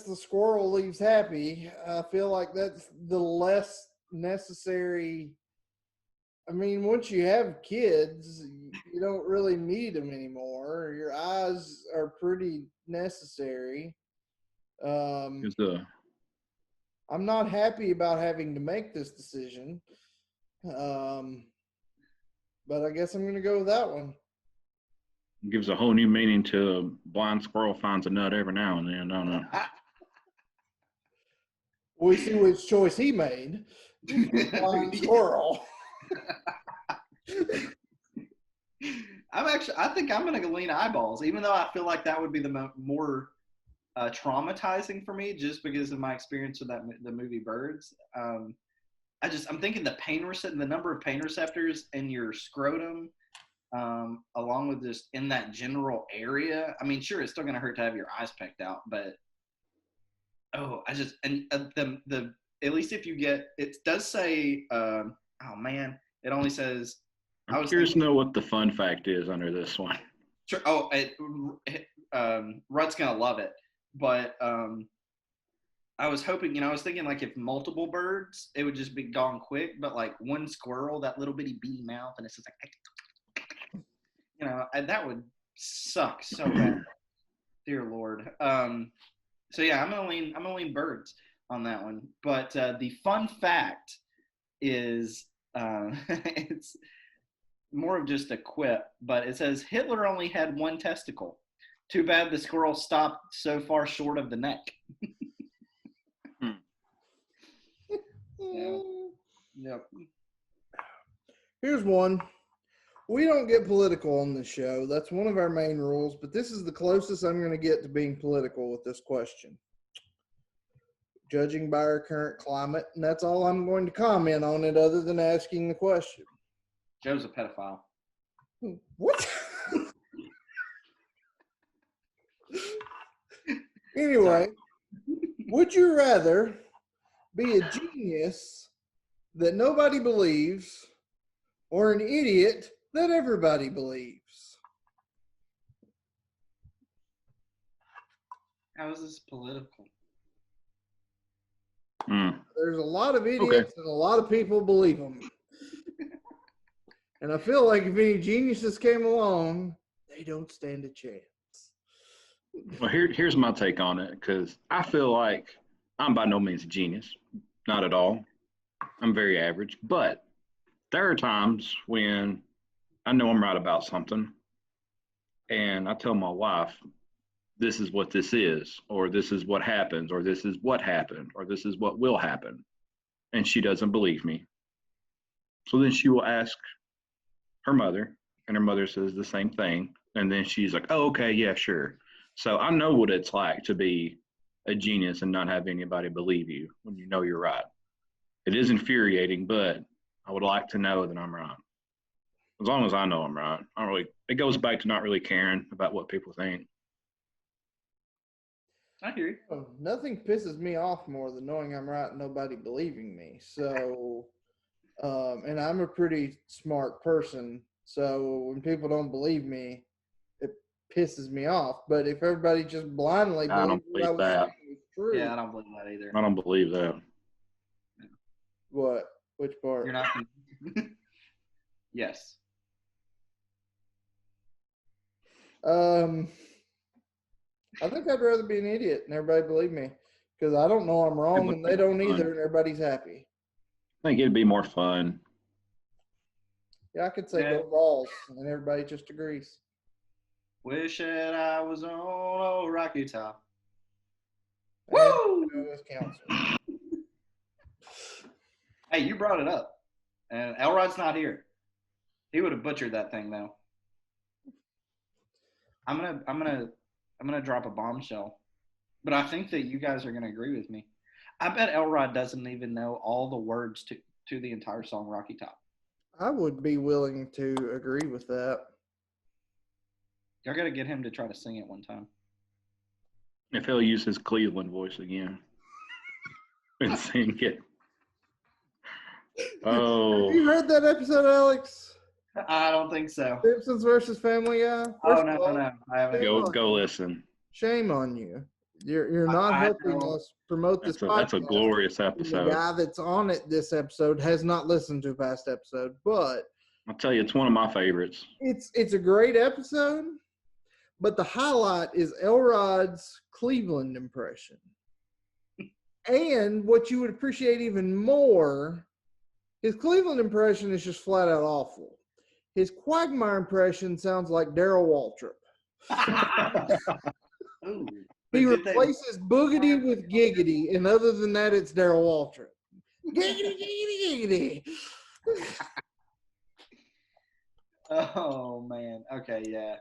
the squirrel leaves happy. I feel like that's the less necessary. I mean, once you have kids, you don't really need them anymore. Your eyes are pretty necessary. I'm not happy about having to make this decision. But I guess I'm going to go with that one. Gives a whole new meaning to a blind squirrel finds a nut every now and then, don't it? We see which choice he made. Blind squirrel. I think I'm going to lean eyeballs, even though I feel like that would be the more traumatizing for me, just because of my experience with the movie Birds. I'm thinking the number of pain receptors in your scrotum, along with just in that general area. I mean, sure, it's still going to hurt to have your eyes pecked out, but at least if you get, it does say, oh man, it only says. I'm curious to know what the fun fact is under this one. Sure. Oh, Rut's gonna love it, but I was hoping, I was thinking like if multiple birds, it would just be gone quick, but like one squirrel, that little bitty bee mouth, and it's just like, and that would suck so bad. Dear Lord. So yeah, I'm gonna lean birds on that one. But the fun fact is, it's more of just a quip, but it says Hitler only had one testicle. Too bad the squirrel stopped so far short of the neck. Yeah. Yep. Here's one. We don't get political on this show. That's one of our main rules, but this is the closest I'm going to get to being political with this question. Judging by our current climate, and that's all I'm going to comment on it other than asking the question. Joe's a pedophile. What? Anyway, would you rather be a genius that nobody believes or an idiot that everybody believes? How is this political? There's a lot of idiots and a lot of people believe them. And I feel like if any geniuses came along, they don't stand a chance. Well, here's my take on it, because I feel like I'm by no means a genius. Not at all. I'm very average. But there are times when I know I'm right about something, and I tell my wife, this is what this is, or this is what happens, or this is what happened, or this is what will happen. And she doesn't believe me. So then she will ask her mother, and her mother says the same thing. And then she's like, oh, okay, yeah, sure. So I know what it's like to be a genius and not have anybody believe you when you know you're right. It is infuriating, but I would like to know that I'm right. As long as I know I'm right. It goes back to not really caring about what people think. I hear you. Nothing pisses me off more than knowing I'm right and nobody believing me. So, and I'm a pretty smart person. So when people don't believe me, it pisses me off. But if everybody just blindly believes what I was saying was true. Yeah, I don't believe that either. I don't believe that. What? Which part? You're not. Yes. I think I'd rather be an idiot and everybody believe me, because I don't know I'm wrong and they don't either, and everybody's happy. I think it'd be more fun. Yeah, I could say go balls and everybody just agrees. Wish that I was on old Rocky Top. Woo! Hey, you brought it up, and Elrod's not here. He would have butchered that thing, though. I'm gonna drop a bombshell, but I think that you guys are gonna agree with me. I bet Elrod doesn't even know all the words to the entire song Rocky Top. I would be willing to agree with that. Y'all got to get him to try to sing it one time. If he'll use his Cleveland voice again and sing it. Oh. Have you heard that episode, Alex? I don't think so. Simpsons versus Family Guy? No. I haven't. Go listen. Shame on you. You're not helping us promote this podcast. That's a glorious episode. The guy that's on it this episode has not listened to a past episode, but I'll tell you, it's one of my favorites. It's a great episode, but the highlight is Elrod's Cleveland impression. And what you would appreciate even more, his Cleveland impression is just flat out awful. His Quagmire impression sounds like Daryl Waltrip. Ooh, He but did they- replaces boogity with giggity, and other than that, it's Daryl Waltrip. Giggity, giggity, giggity. Oh man. Okay, yeah.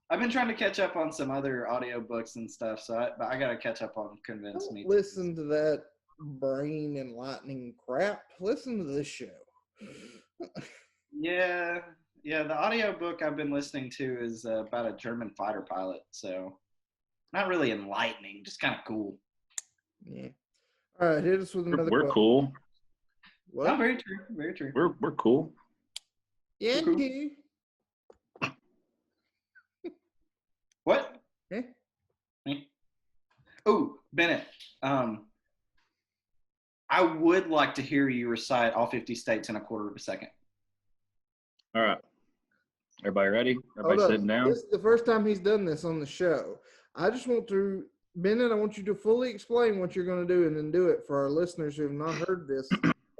I've been trying to catch up on some other audiobooks and stuff, but I gotta catch up on Convince Don't Me. listen to that brain enlightening crap. Listen to this show. Yeah, the audiobook I've been listening to is about a German fighter pilot, so not really enlightening, just kind of cool. Yeah. All right, hit us with another We're question. cool. What? No, very true, very true. We're cool. Yeah, Cool. too. What? Yeah. Oh, Bennett. I would like to hear you recite all 50 states in a quarter of a second. All right. Everybody ready? Everybody Hold sitting up. down? This is the first time he's done this on the show. I just want to, Bennett, I want you to fully explain what you're going to do and then do it for our listeners who have not heard this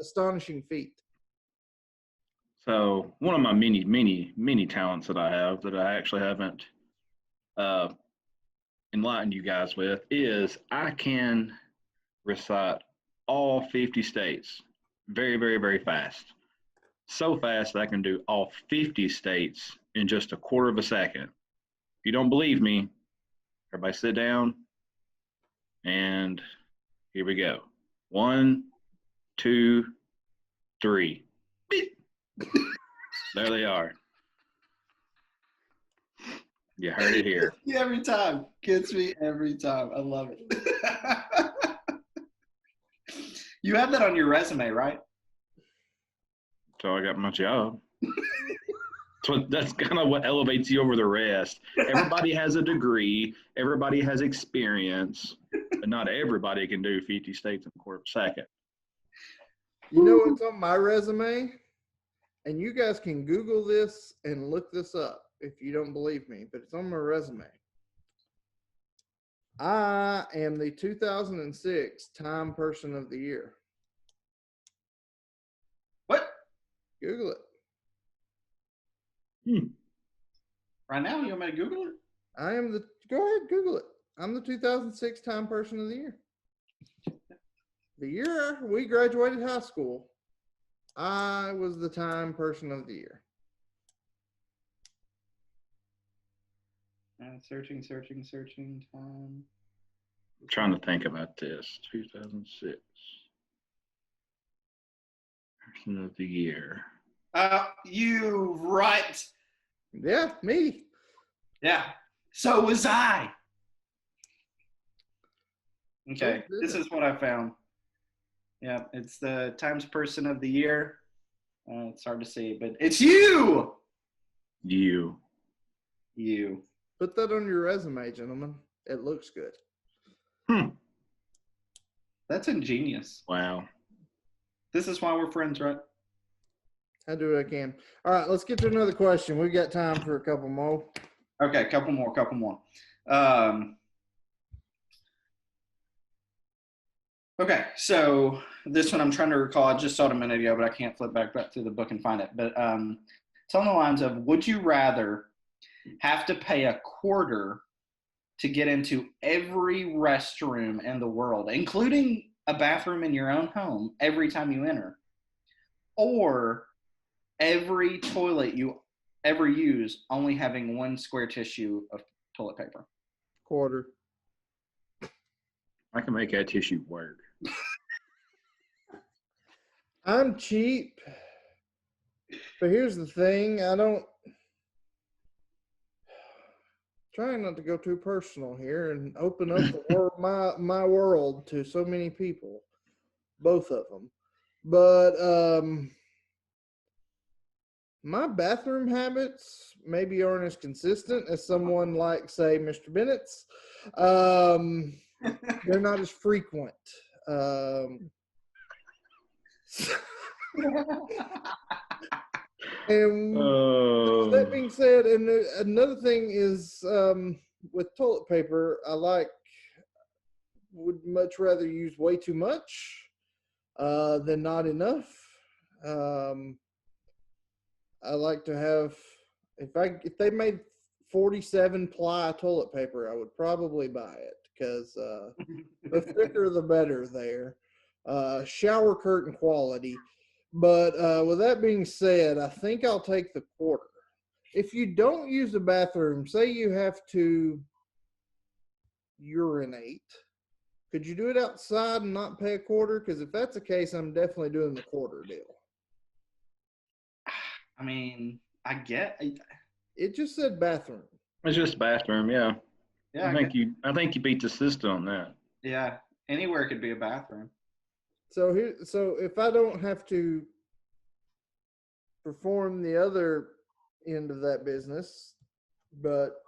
astonishing feat. So one of my many talents that I have that I actually haven't enlightened you guys with is I can recite all 50 states very, very, very fast. So fast that I can do all 50 states in just a quarter of a second. If you don't believe me, everybody sit down, and here we go. 1, 2, 3. Beep. There they are. You heard it here. Gets me every time. Gets me every time. I love it. You have that on your resume, right? So I got my job. So that's kind of what elevates you over the rest. Everybody has a degree. Everybody has experience. But not everybody can do 50 states in a quarter of a second. You know what's on my resume? And you guys can Google this and look this up if you don't believe me, but it's on my resume. I am the 2006 Time Person of the Year. What? Google it. Right now? You want me to Google it? Go ahead, Google it. I'm the 2006 Time Person of the Year. The year we graduated high school, I was the Time Person of the Year. Searching time. I'm trying to think about this. 2006. Person of the Year. You right. Yeah, me. Yeah. So was I. Okay, this is what I found. Yeah, it's the Times Person of the Year. It's hard to see, but it's you. You. Put that on your resume, gentlemen. It looks good. That's ingenious. Wow. This is why we're friends, right? I do what I can. All right, let's get to another question. We've got time for a couple more. Okay, couple more. Okay, so this one I'm trying to recall. I just saw it a minute ago, but I can't flip back through the book and find it. But it's on the lines of, would you rather have to pay a quarter to get into every restroom in the world, including a bathroom in your own home, every time you enter, or every toilet you ever use only having one square tissue of toilet paper? Quarter. I can make that tissue work. I'm cheap, but here's the thing. Trying not to go too personal here and open up the world, my world to so many people, both of them. But my bathroom habits maybe aren't as consistent as someone like, say, Mr. Bennett's. They're not as frequent. And that being said, and another thing is with toilet paper, would much rather use way too much than not enough. I like to have if they made 47 ply toilet paper, I would probably buy it because the thicker the better there. Shower curtain quality. But with that being said, I think I'll take the quarter. If you don't use the bathroom, say you have to urinate, could you do it outside and not pay a quarter? Because if that's the case, I'm definitely doing the quarter deal. I mean, I get. It just said bathroom. It's just bathroom, yeah. Yeah, I think you beat the system on that. Yeah, anywhere could be a bathroom. So if I don't have to perform the other end of that business, but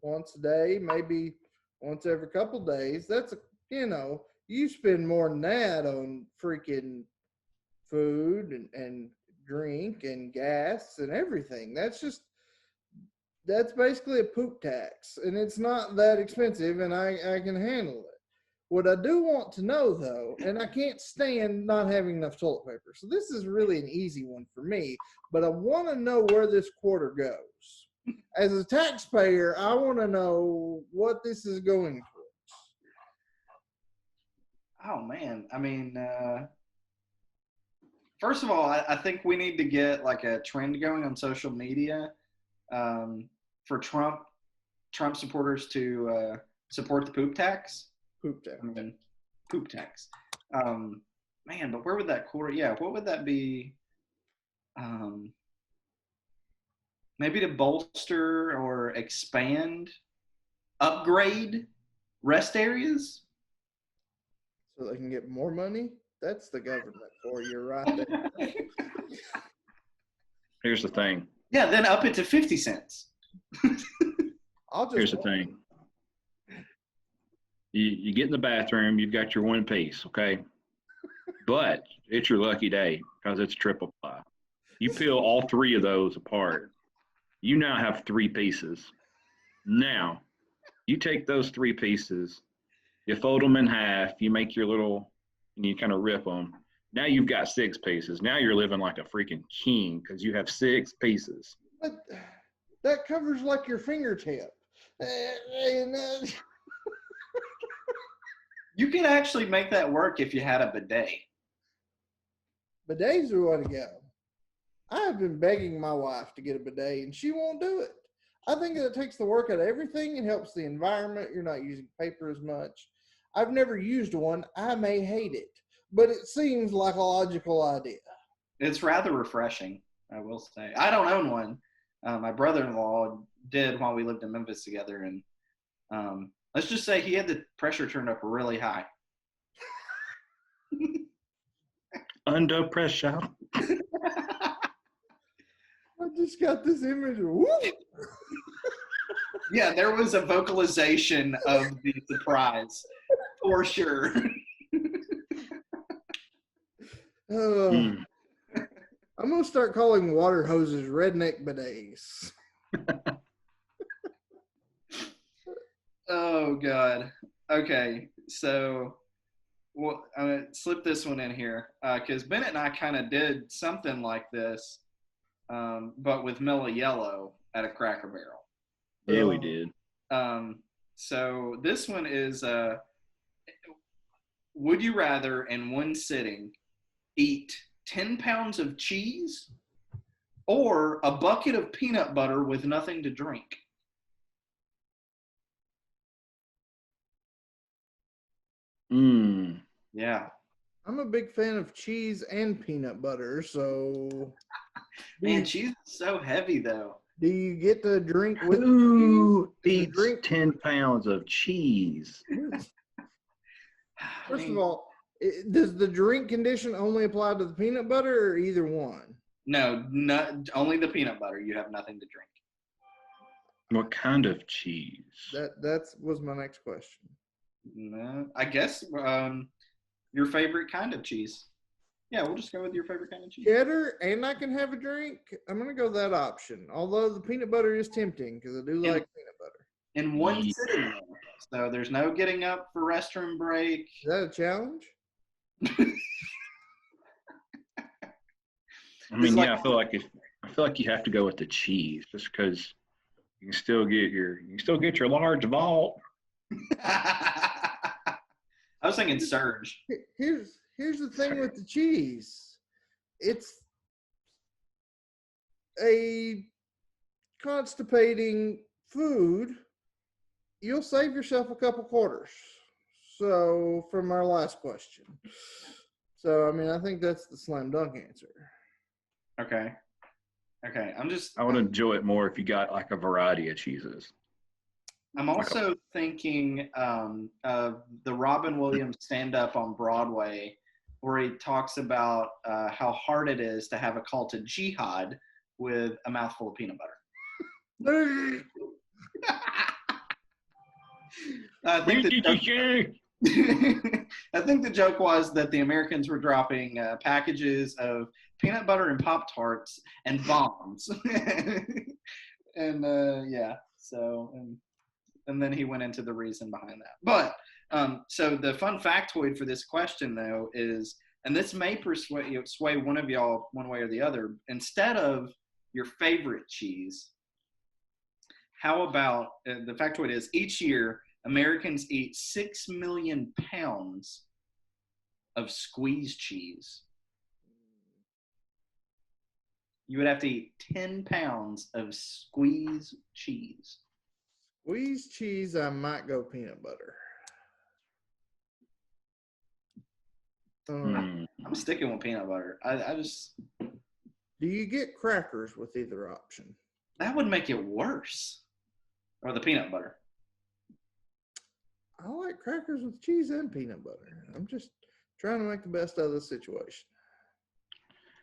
once a day, maybe once every couple days, that's you spend more than that on freaking food and drink and gas and everything. That's basically a poop tax, and it's not that expensive, and I can handle it. What I do want to know, though, and I can't stand not having enough toilet paper, so this is really an easy one for me, but I want to know where this quarter goes. As a taxpayer, I want to know what this is going towards. Oh, man. I mean, first of all, I think we need to get like a trend going on social media for Trump supporters to support the poop tax. Poop tax. I mean, poop tax. Man, but where would that quarter? Yeah, what would that be? Maybe to bolster or expand, upgrade rest areas. So they can get more money? That's the government for you right there. Here's the thing. Yeah, then up it to 50 cents. Here's the thing. You get in the bathroom, you've got your one piece, okay? But it's your lucky day because it's triple ply. You peel all three of those apart. You now have three pieces. Now, you take those three pieces, you fold them in half, you make your little, and you kind of rip them. Now you've got 6 pieces. Now you're living like a freaking king because you have 6 pieces. But that covers like your fingertip. You could actually make that work if you had a bidet. Bidets are the way to go. I have been begging my wife to get a bidet, and she won't do it. I think that it takes the work out of everything. It helps the environment. You're not using paper as much. I've never used one. I may hate it, but it seems like a logical idea. It's rather refreshing, I will say. I don't own one. My brother-in-law did while we lived in Memphis together, and let's just say he had the pressure turned up really high. Under pressure. I just got this image. Whoop. Yeah, there was a vocalization of the surprise, for sure. I'm going to start calling water hoses redneck bidets. Oh, God. Okay, so well, I'm going to slip this one in here because Bennett and I kind of did something like this, but with Miller Yellow at a Cracker Barrel. Yeah, we did. So this one is, would you rather in one sitting eat 10 pounds of cheese or a bucket of peanut butter with nothing to drink? Yeah. I'm a big fan of cheese and peanut butter, so... Man, cheese is so heavy, though. Do you get to drink with Who eats 10 pounds of cheese? First of all, does the drink condition only apply to the peanut butter or either one? No, only the peanut butter. You have nothing to drink. What kind of cheese? That was my next question. No, I guess your favorite kind of cheese. Yeah, we'll just go with your favorite kind of cheese. Cheddar, and I can have a drink. I'm gonna go that option. Although the peanut butter is tempting because I do like peanut butter. In one sitting, so there's no getting up for restroom break. Is that a challenge? I mean, yeah, I feel like I feel like you have to go with the cheese just because you can still get your large vault. I was thinking Surge. Here's the thing with the cheese. It's a constipating food. You'll save yourself a couple quarters. So from our last question. So I mean, I think that's the slam dunk answer. Okay. I would enjoy it more if you got like a variety of cheeses. I'm also thinking of the Robin Williams stand-up on Broadway, where he talks about how hard it is to have a call to jihad with a mouthful of peanut butter. I think the joke was that the Americans were dropping packages of peanut butter and Pop-Tarts and bombs. And and then he went into the reason behind that. But so the fun factoid for this question, though, is, and this may sway one of y'all one way or the other, instead of your favorite cheese, how about the factoid is each year Americans eat 6 million pounds of squeezed cheese. You would have to eat 10 pounds of squeezed cheese. Squeezed cheese, I might go peanut butter. I'm sticking with peanut butter. I just. Do you get crackers with either option? That would make it worse. Or the peanut butter. I like crackers with cheese and peanut butter. I'm just trying to make the best out of the situation.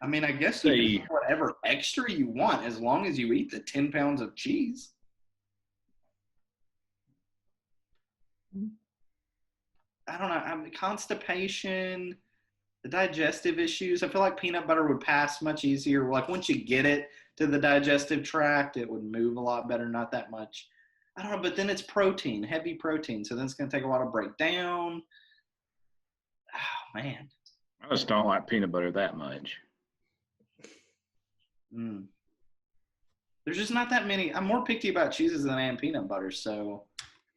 I mean, I guess you can eat whatever extra you want as long as you eat the 10 pounds of cheese. I don't know. I mean, constipation, the digestive issues. I feel like peanut butter would pass much easier. Like once you get it to the digestive tract, it would move a lot better, not that much. I don't know, but then it's protein, heavy protein. So then it's going to take a while to break down. Oh, man. I just don't like peanut butter that much. There's just not that many. I'm more picky about cheeses than I am peanut butter. So,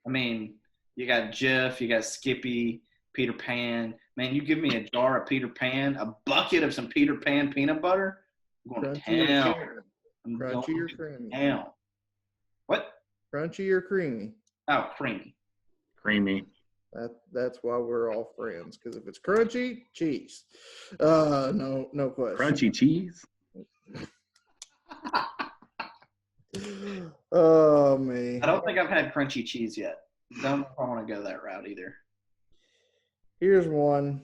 I mean, you got Jif, you got Skippy, Peter Pan. Man, you give me a jar of Peter Pan, a bucket of some Peter Pan peanut butter, I'm going to town. Crunchy or creamy? Town. What? Crunchy or creamy? Oh, creamy. Creamy. That's why we're all friends. Because if it's crunchy, cheese. No question. Crunchy cheese. Oh man. I don't think I've had crunchy cheese yet. Don't know if I want to go that route either. Here's one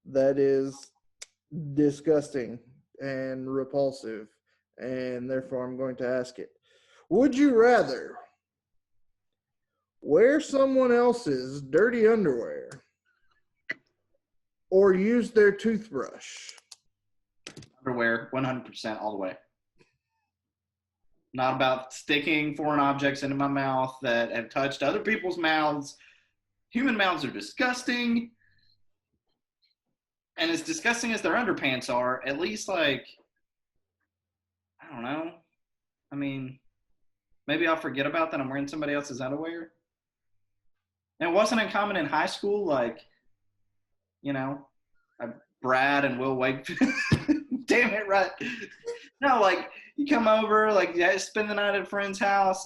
that is disgusting and repulsive, and therefore I'm going to ask it. Would you rather wear someone else's dirty underwear or use their toothbrush? Underwear, 100% all the way. Not about sticking foreign objects into my mouth that have touched other people's mouths. Human mouths are disgusting. And as disgusting as their underpants are, at least I don't know. I mean, maybe I'll forget about that I'm wearing somebody else's underwear. And it wasn't uncommon in high school, Brad and Will Wakefield. Damn it, right. No, you come over, spend the night at a friend's house,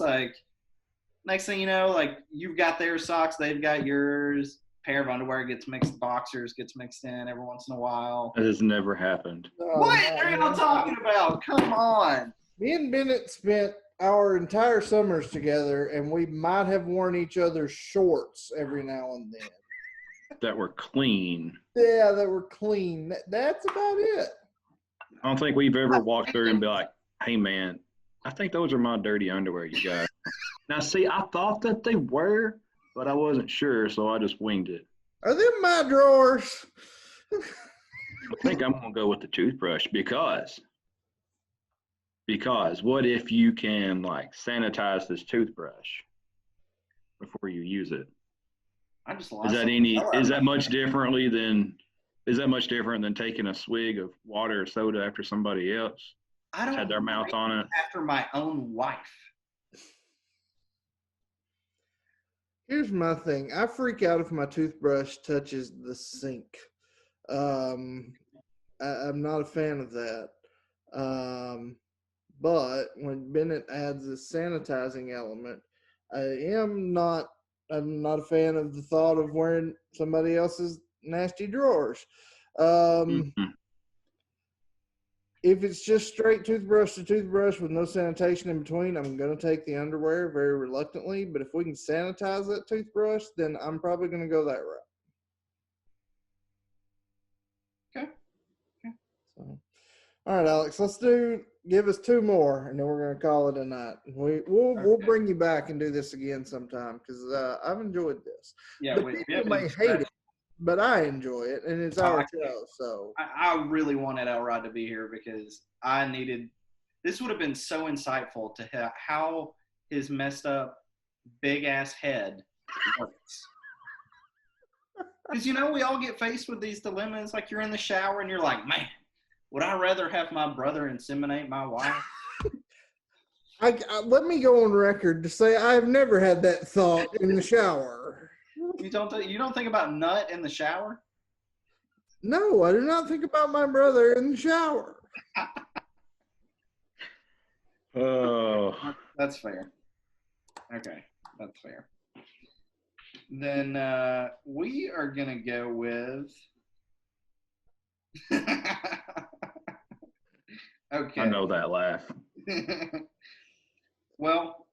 next thing you know, you've got their socks, they've got yours, pair of underwear gets mixed, boxers gets mixed in every once in a while. That has never happened. What are y'all talking about? Come on. Me and Bennett spent our entire summers together, and we might have worn each other's shorts every now and then. That were clean. Yeah, that were clean. That's about it. I don't think we've ever walked through and be like, hey, man, I think those are my dirty underwear you got. Now, see, I thought that they were, but I wasn't sure, so I just winged it. Are them my drawers? I think I'm going to go with the toothbrush because what if you can, sanitize this toothbrush before you use it? Is that much different than taking a swig of water or soda after somebody else? I don't had their mouth on it. after my own wife. Here's my thing. I freak out if my toothbrush touches the sink. I'm not a fan of that. But when Bennett adds this sanitizing element, I'm not a fan of the thought of wearing somebody else's nasty drawers. Mhm. If it's just straight toothbrush to toothbrush with no sanitation in between, I'm going to take the underwear very reluctantly. But if we can sanitize that toothbrush, then I'm probably going to go that route. Okay. So, all right, Alex, give us 2 more, and then we're going to call it a night. We'll bring you back and do this again sometime because I've enjoyed this. Yeah, The people may hate it, but I enjoy it, and it's our show. So I really wanted Elrod to be here because this would have been so insightful to how his messed up big ass head works. Because we all get faced with these dilemmas. Like you're in the shower and you're like, man, would I rather have my brother inseminate my wife? let me go on record to say I've never had that thought in the shower. You don't think about nut in the shower? No, I do not think about my brother in the shower. Oh, That's fair. Okay, that's fair. Then we are gonna go with. Okay. I know that laugh. Well,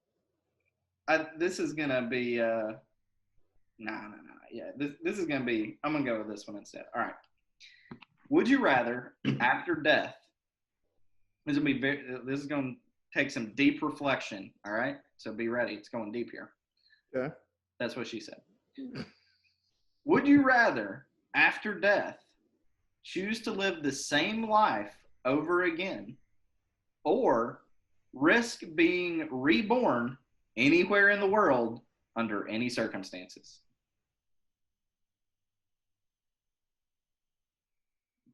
this is gonna be. No. Yeah, this is gonna be. I'm gonna go with this one instead. All right. Would you rather, after death? This is gonna take some deep reflection. All right, so be ready. It's going deep here. Okay. That's what she said. Would you rather, after death, choose to live the same life over again, or risk being reborn anywhere in the world under any circumstances?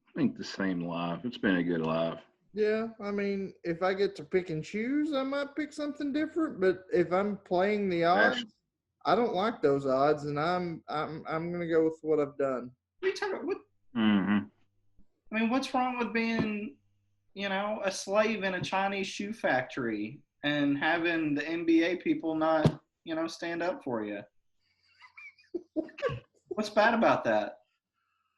I think the same life. It's been a good life. Yeah, I mean, if I get to pick and choose, I might pick something different. But if I'm playing the odds, I don't like those odds, and I'm gonna go with what I've done. What are you talking about? Mm-hmm. I mean, what's wrong with being, a slave in a Chinese shoe factory and having the NBA people not, stand up for you? What's bad about that?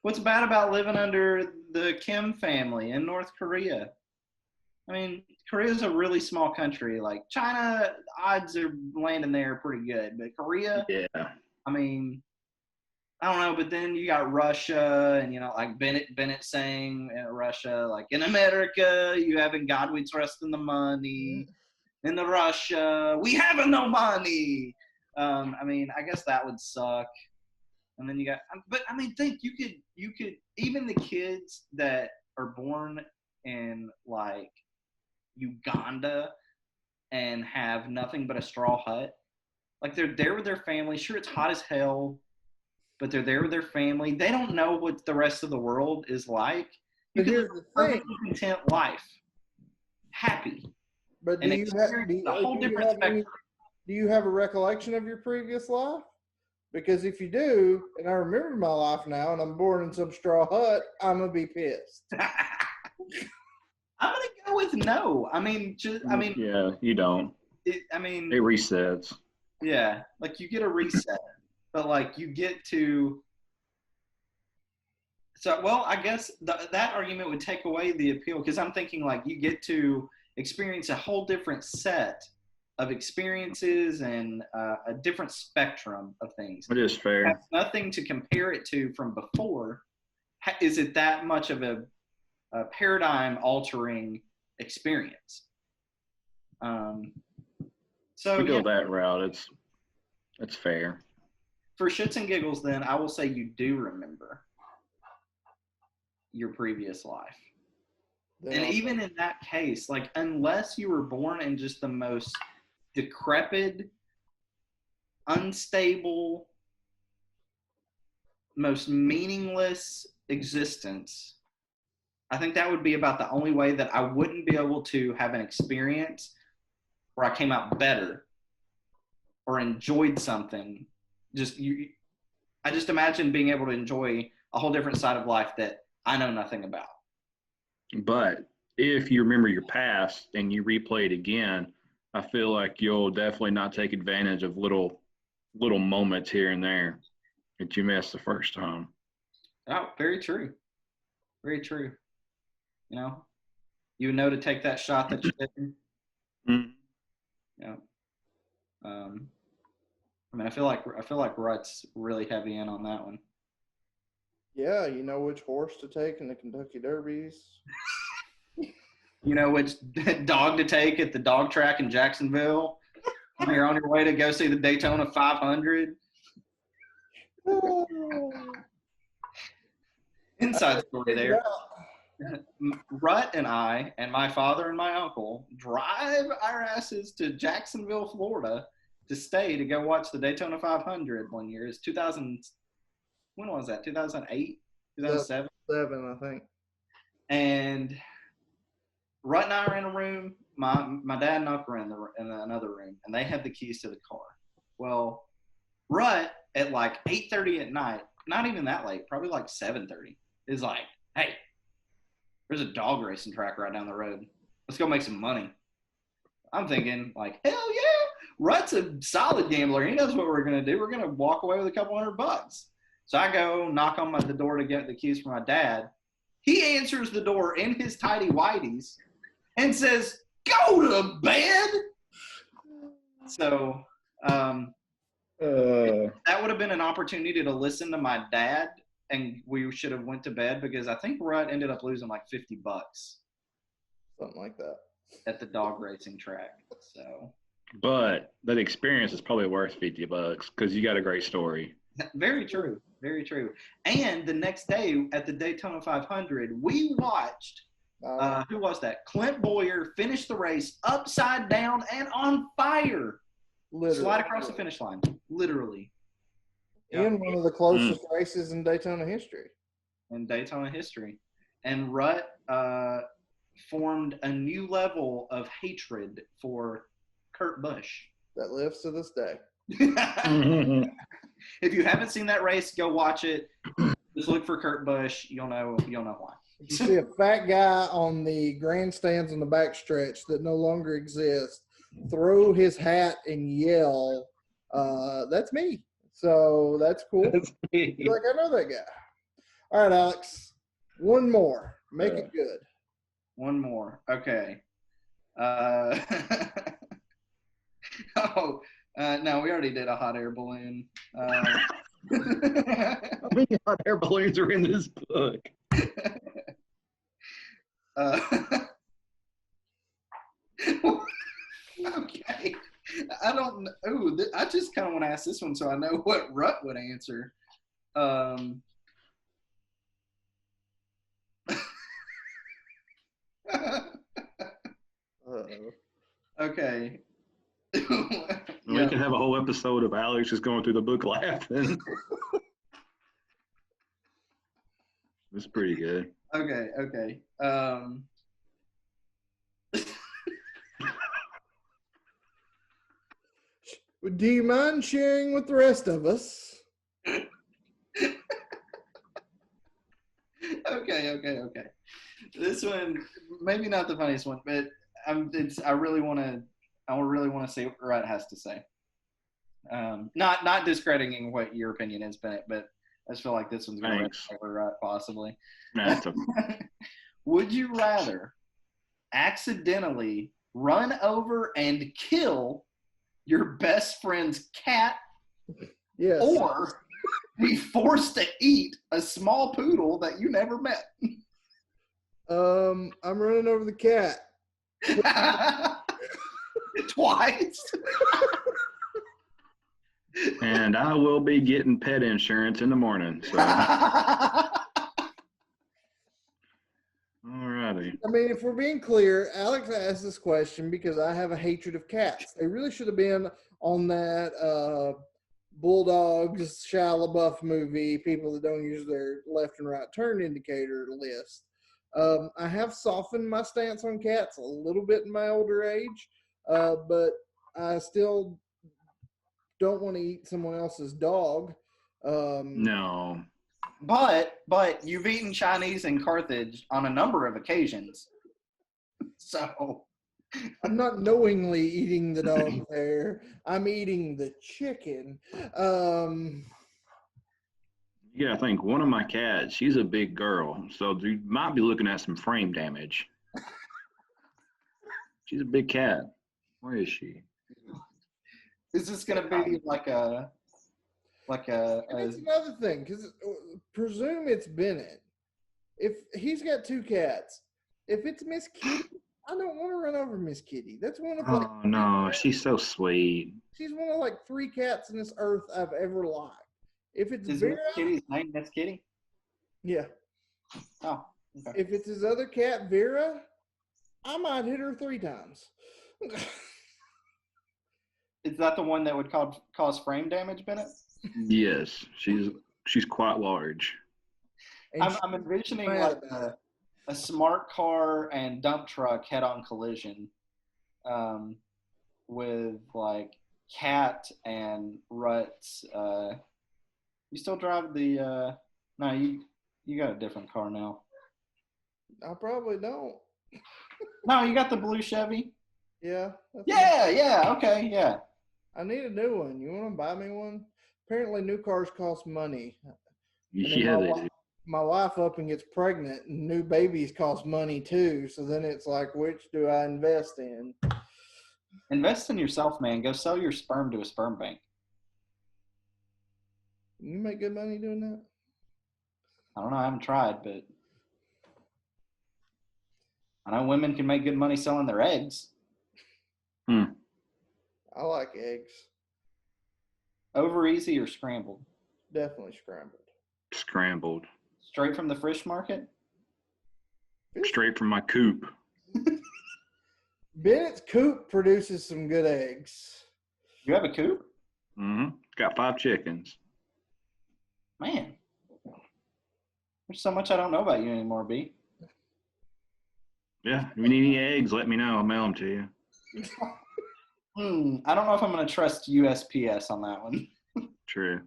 What's bad about living under the Kim family in North Korea? I mean, Korea's a really small country. Like China, odds are landing there pretty good, but Korea, Yeah. I mean, I don't know. But then you got Russia, and like Bennett saying in Russia, like in America, you having God we trust in the money. In the Russia, we have no money. I mean, I guess that would suck. And then you got, but I mean, think you could even the kids that are born in like Uganda and have nothing but a straw hut, like they're there with their family. Sure, it's hot as hell, but they're there with their family. They don't know what the rest of the world is like. You can live a perfectly content life, happy. But do you have a recollection of your previous life? Because if you do, and I remember my life now, and I'm born in some straw hut, I'm gonna be pissed. I'm gonna go with no. Yeah, you don't. It resets. Yeah, like you get a reset, but like you get to. So, well, I guess that argument would take away the appeal, because I'm thinking like you get to experience a whole different set of experiences and a different spectrum of things. It is fair. It has nothing to compare it to from before. Is it that much of a paradigm-altering experience? So we go that route. It's fair. For shits and giggles, then I will say you do remember your previous life. And even in that case, like unless you were born in just the most decrepit, unstable, most meaningless existence, I think that would be about the only way that I wouldn't be able to have an experience where I came out better or enjoyed something. I just imagine being able to enjoy a whole different side of life that I know nothing about. But if you remember your past and you replay it again, I feel like you'll definitely not take advantage of little moments here and there that you missed the first time. Oh, very true. Very true. You know, you would know to take that shot that you didn't. Mm. Yeah. I mean, I feel like Rut's really heavy in on that one. Yeah, you know which horse to take in the Kentucky Derbies. You know which dog to take at the dog track in Jacksonville when you're on your way to go see the Daytona 500. Inside story there. Rut and I and my father and my uncle drive our asses to Jacksonville, Florida to stay to go watch the Daytona 500 one year. It's 2000. When was that? 2008? 2007? 7, I think. And Rut and I are in a room. My dad and uncle are in another room, and they have the keys to the car. Well, Rut at like 8:30 at night, not even that late, probably like 7:30, is like, hey, there's a dog racing track right down the road. Let's go make some money. I'm thinking, like, hell yeah. Rut's a solid gambler. He knows what we're going to do. We're going to walk away with a couple $100. So I go knock on the door to get the keys from my dad. He answers the door in his tidy whities and says, go to bed. So that would have been an opportunity to listen to my dad, and we should have went to bed because I think Rut ended up losing like $50. Something like that. At the dog racing track. So, but that experience is probably worth $50 because you got a great story. Very true. Very true. And the next day at the Daytona 500, we watched, who was that? Clint Boyer finish the race upside down and on fire. Literally. Slide across the finish line. Literally. In one of the closest races in Daytona history. And Rut formed a new level of hatred for Kurt Busch. That lives to this day. If you haven't seen that race, go watch it. Just look for Kurt Busch. You'll know why. You see a fat guy on the grandstands on the backstretch that no longer exist, throw his hat and yell, that's me. So that's cool. That's me. You're like, I know that guy. All right, Alex. One more. Make it good. One more. Okay. No, we already did a hot air balloon. How many hot air balloons are in this book? Okay. I don't know. Ooh, I just kind of want to ask this one so I know what Rut would answer. Okay. We can have a whole episode of Alex just going through the book laughing. It's pretty good. Okay. Do you mind sharing with the rest of us? Okay. This one, maybe not the funniest one, but I really want to see what Rut has to say. Not discrediting what your opinion is, Bennett, but I just feel like this one's going to resonate with Rut possibly. Would you rather accidentally run over and kill your best friend's cat, yes, or be forced to eat a small poodle that you never met? I'm running over the cat. Twice. And I will be getting pet insurance in the morning. So. Alrighty. I mean, if we're being clear, Alex asked this question because I have a hatred of cats. They really should have been on that Bulldogs, Shia LaBeouf movie, people that don't use their left and right turn indicator list. I have softened my stance on cats a little bit in my older age, but I still don't want to eat someone else's dog. No. But you've eaten Chinese in Carthage on a number of occasions. So I'm not knowingly eating the dog there. I'm eating the chicken. Yeah, I think one of my cats, she's a big girl, so you might be looking at some frame damage. She's a big cat. Where is she? is this gonna be like a And it's another thing, because presume it's Bennett. If he's got 2 cats, if it's Miss Kitty, I don't want to run over Miss Kitty. That's one of Oh no, she's so sweet. she's one of like 3 cats in this earth I've ever liked. If it's is Vera, Miss Kitty's name Miss Kitty? yeah. Oh, okay. If it's his other cat, Vera, I might hit her 3 times. Is that the one that would cause frame damage, Bennett? Yes, she's quite large. And I'm envisioning mad like a smart car and dump truck head-on collision, with like Cat and Rut's. You still drive the? No, you got a different car now. I probably don't. No, you got the blue Chevy. Yeah. Yeah. Okay, yeah. I need a new one. You want to buy me one? Apparently, new cars cost money. And then Yeah, they do. my wife up and gets pregnant, and new babies cost money too. So then it's like, which do I invest in? Invest in yourself, man. Go sell your sperm to a sperm bank. You make good money doing that? I don't know. I haven't tried, but I know women can make good money selling their eggs. I like eggs. Over easy or scrambled? Definitely scrambled. Scrambled. Straight from the fish market? Straight from my coop. Bennett's coop produces some good eggs. You have a coop? Mm-hmm. Got 5 chickens. Man. There's so much I don't know about you anymore, B. Yeah, if you need any eggs, let me know. I'll mail them to you. I don't know if I'm going to trust USPS on that one. True.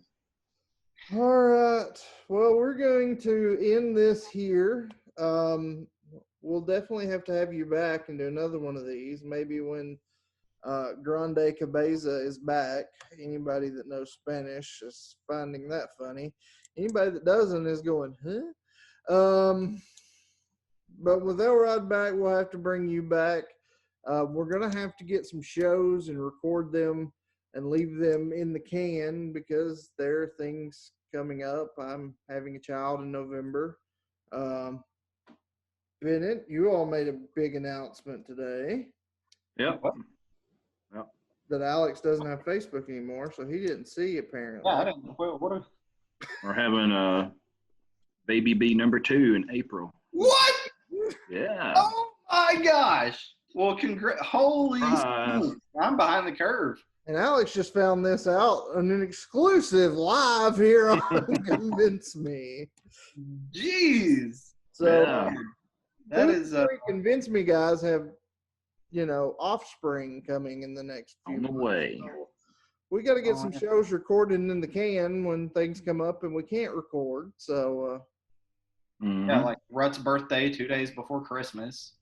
All right. Well, we're going to end this here. We'll definitely have to have you back and do another one of these. Maybe when Grande Cabeza is back. Anybody that knows Spanish is finding that funny. Anybody that doesn't is going, huh? But with Elrod back, we'll have to bring you back. We're going to have to get some shows and record them and leave them in the can because there are things coming up. I'm having a child in November. Bennett, you all made a big announcement today. Yep. That Alex doesn't have Facebook anymore, so he didn't see apparently. Yeah, I didn't. What? We're having a baby B number 2 in April. What? Yeah. Oh my gosh! Well, holy Surprise. smokes. I'm behind the curve. And Alex just found this out on an exclusive live here on Convince Me. Jeez. So Yeah. That is Convince Me guys have, offspring coming in the next few On the months. way. So we got to get some shows recorded in the can when things come up and we can't record. So Mhm. yeah, like Rut's birthday 2 days before Christmas.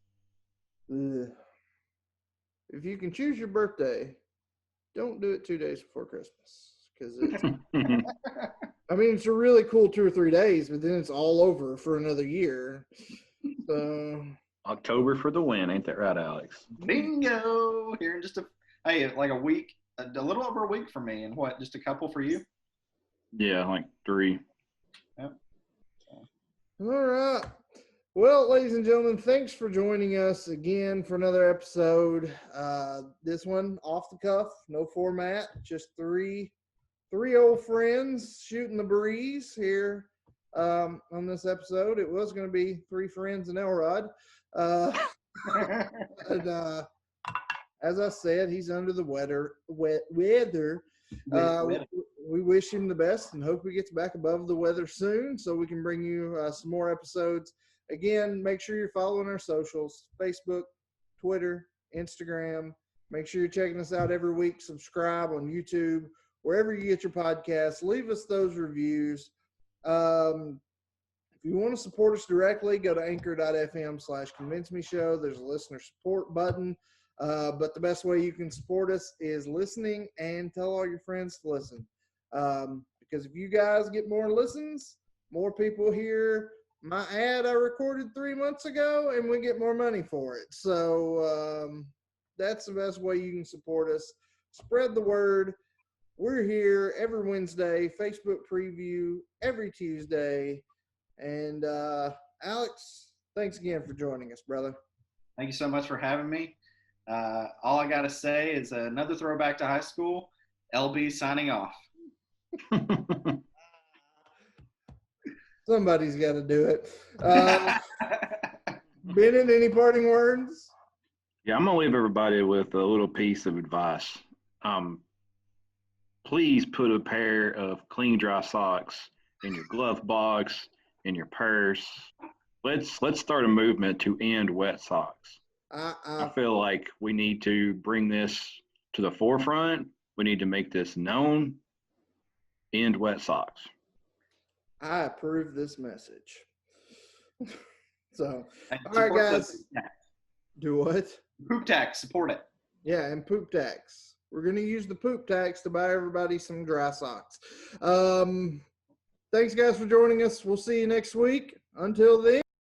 if you can choose your birthday, don't do it 2 days before Christmas because it's. I mean, it's a really cool 2 or 3 days, but then it's all over for another year. So October for the win, ain't that right, Alex? Bingo! Here in just like a week, a little over a week for me, and just a couple for you? Yeah, like 3. Yep. all right. Well, ladies and gentlemen, thanks for joining us again for another episode. This one off the cuff, no format, just three old friends shooting the breeze here on this episode. It was going to be 3 friends and Elrod. And, as I said, he's under the weather. We wish him the best and hope he gets back above the weather soon so we can bring you some more episodes Again, make sure you're following our socials, Facebook, Twitter, Instagram. Make sure you're checking us out every week. Subscribe on YouTube, wherever you get your podcasts. Leave us those reviews. If you want to support us directly, go to anchor.fm/convincemeshow. There's a listener support button. But the best way you can support us is listening and tell all your friends to listen. Because if you guys get more listens, more people hear my ad I recorded 3 months ago, and we get more money for it. So that's the best way you can support us. Spread the word. We're here every Wednesday, Facebook preview every Tuesday. And Alex, thanks again for joining us, brother. Thank you so much for having me. All I got to say is another throwback to high school. LB signing off. Somebody's got to do it. Bennett, any parting words? Yeah, I'm going to leave everybody with a little piece of advice. Please put a pair of clean, dry socks in your glove box, in your purse. Let's start a movement to end wet socks. I feel like we need to bring this to the forefront. We need to make this known. End wet socks. I approve this message. So, And all right, guys. Do what? Poop tax, support it. Yeah, and poop tax. We're going to use the poop tax to buy everybody some dry socks. Thanks, guys, for joining us. We'll see you next week. Until then.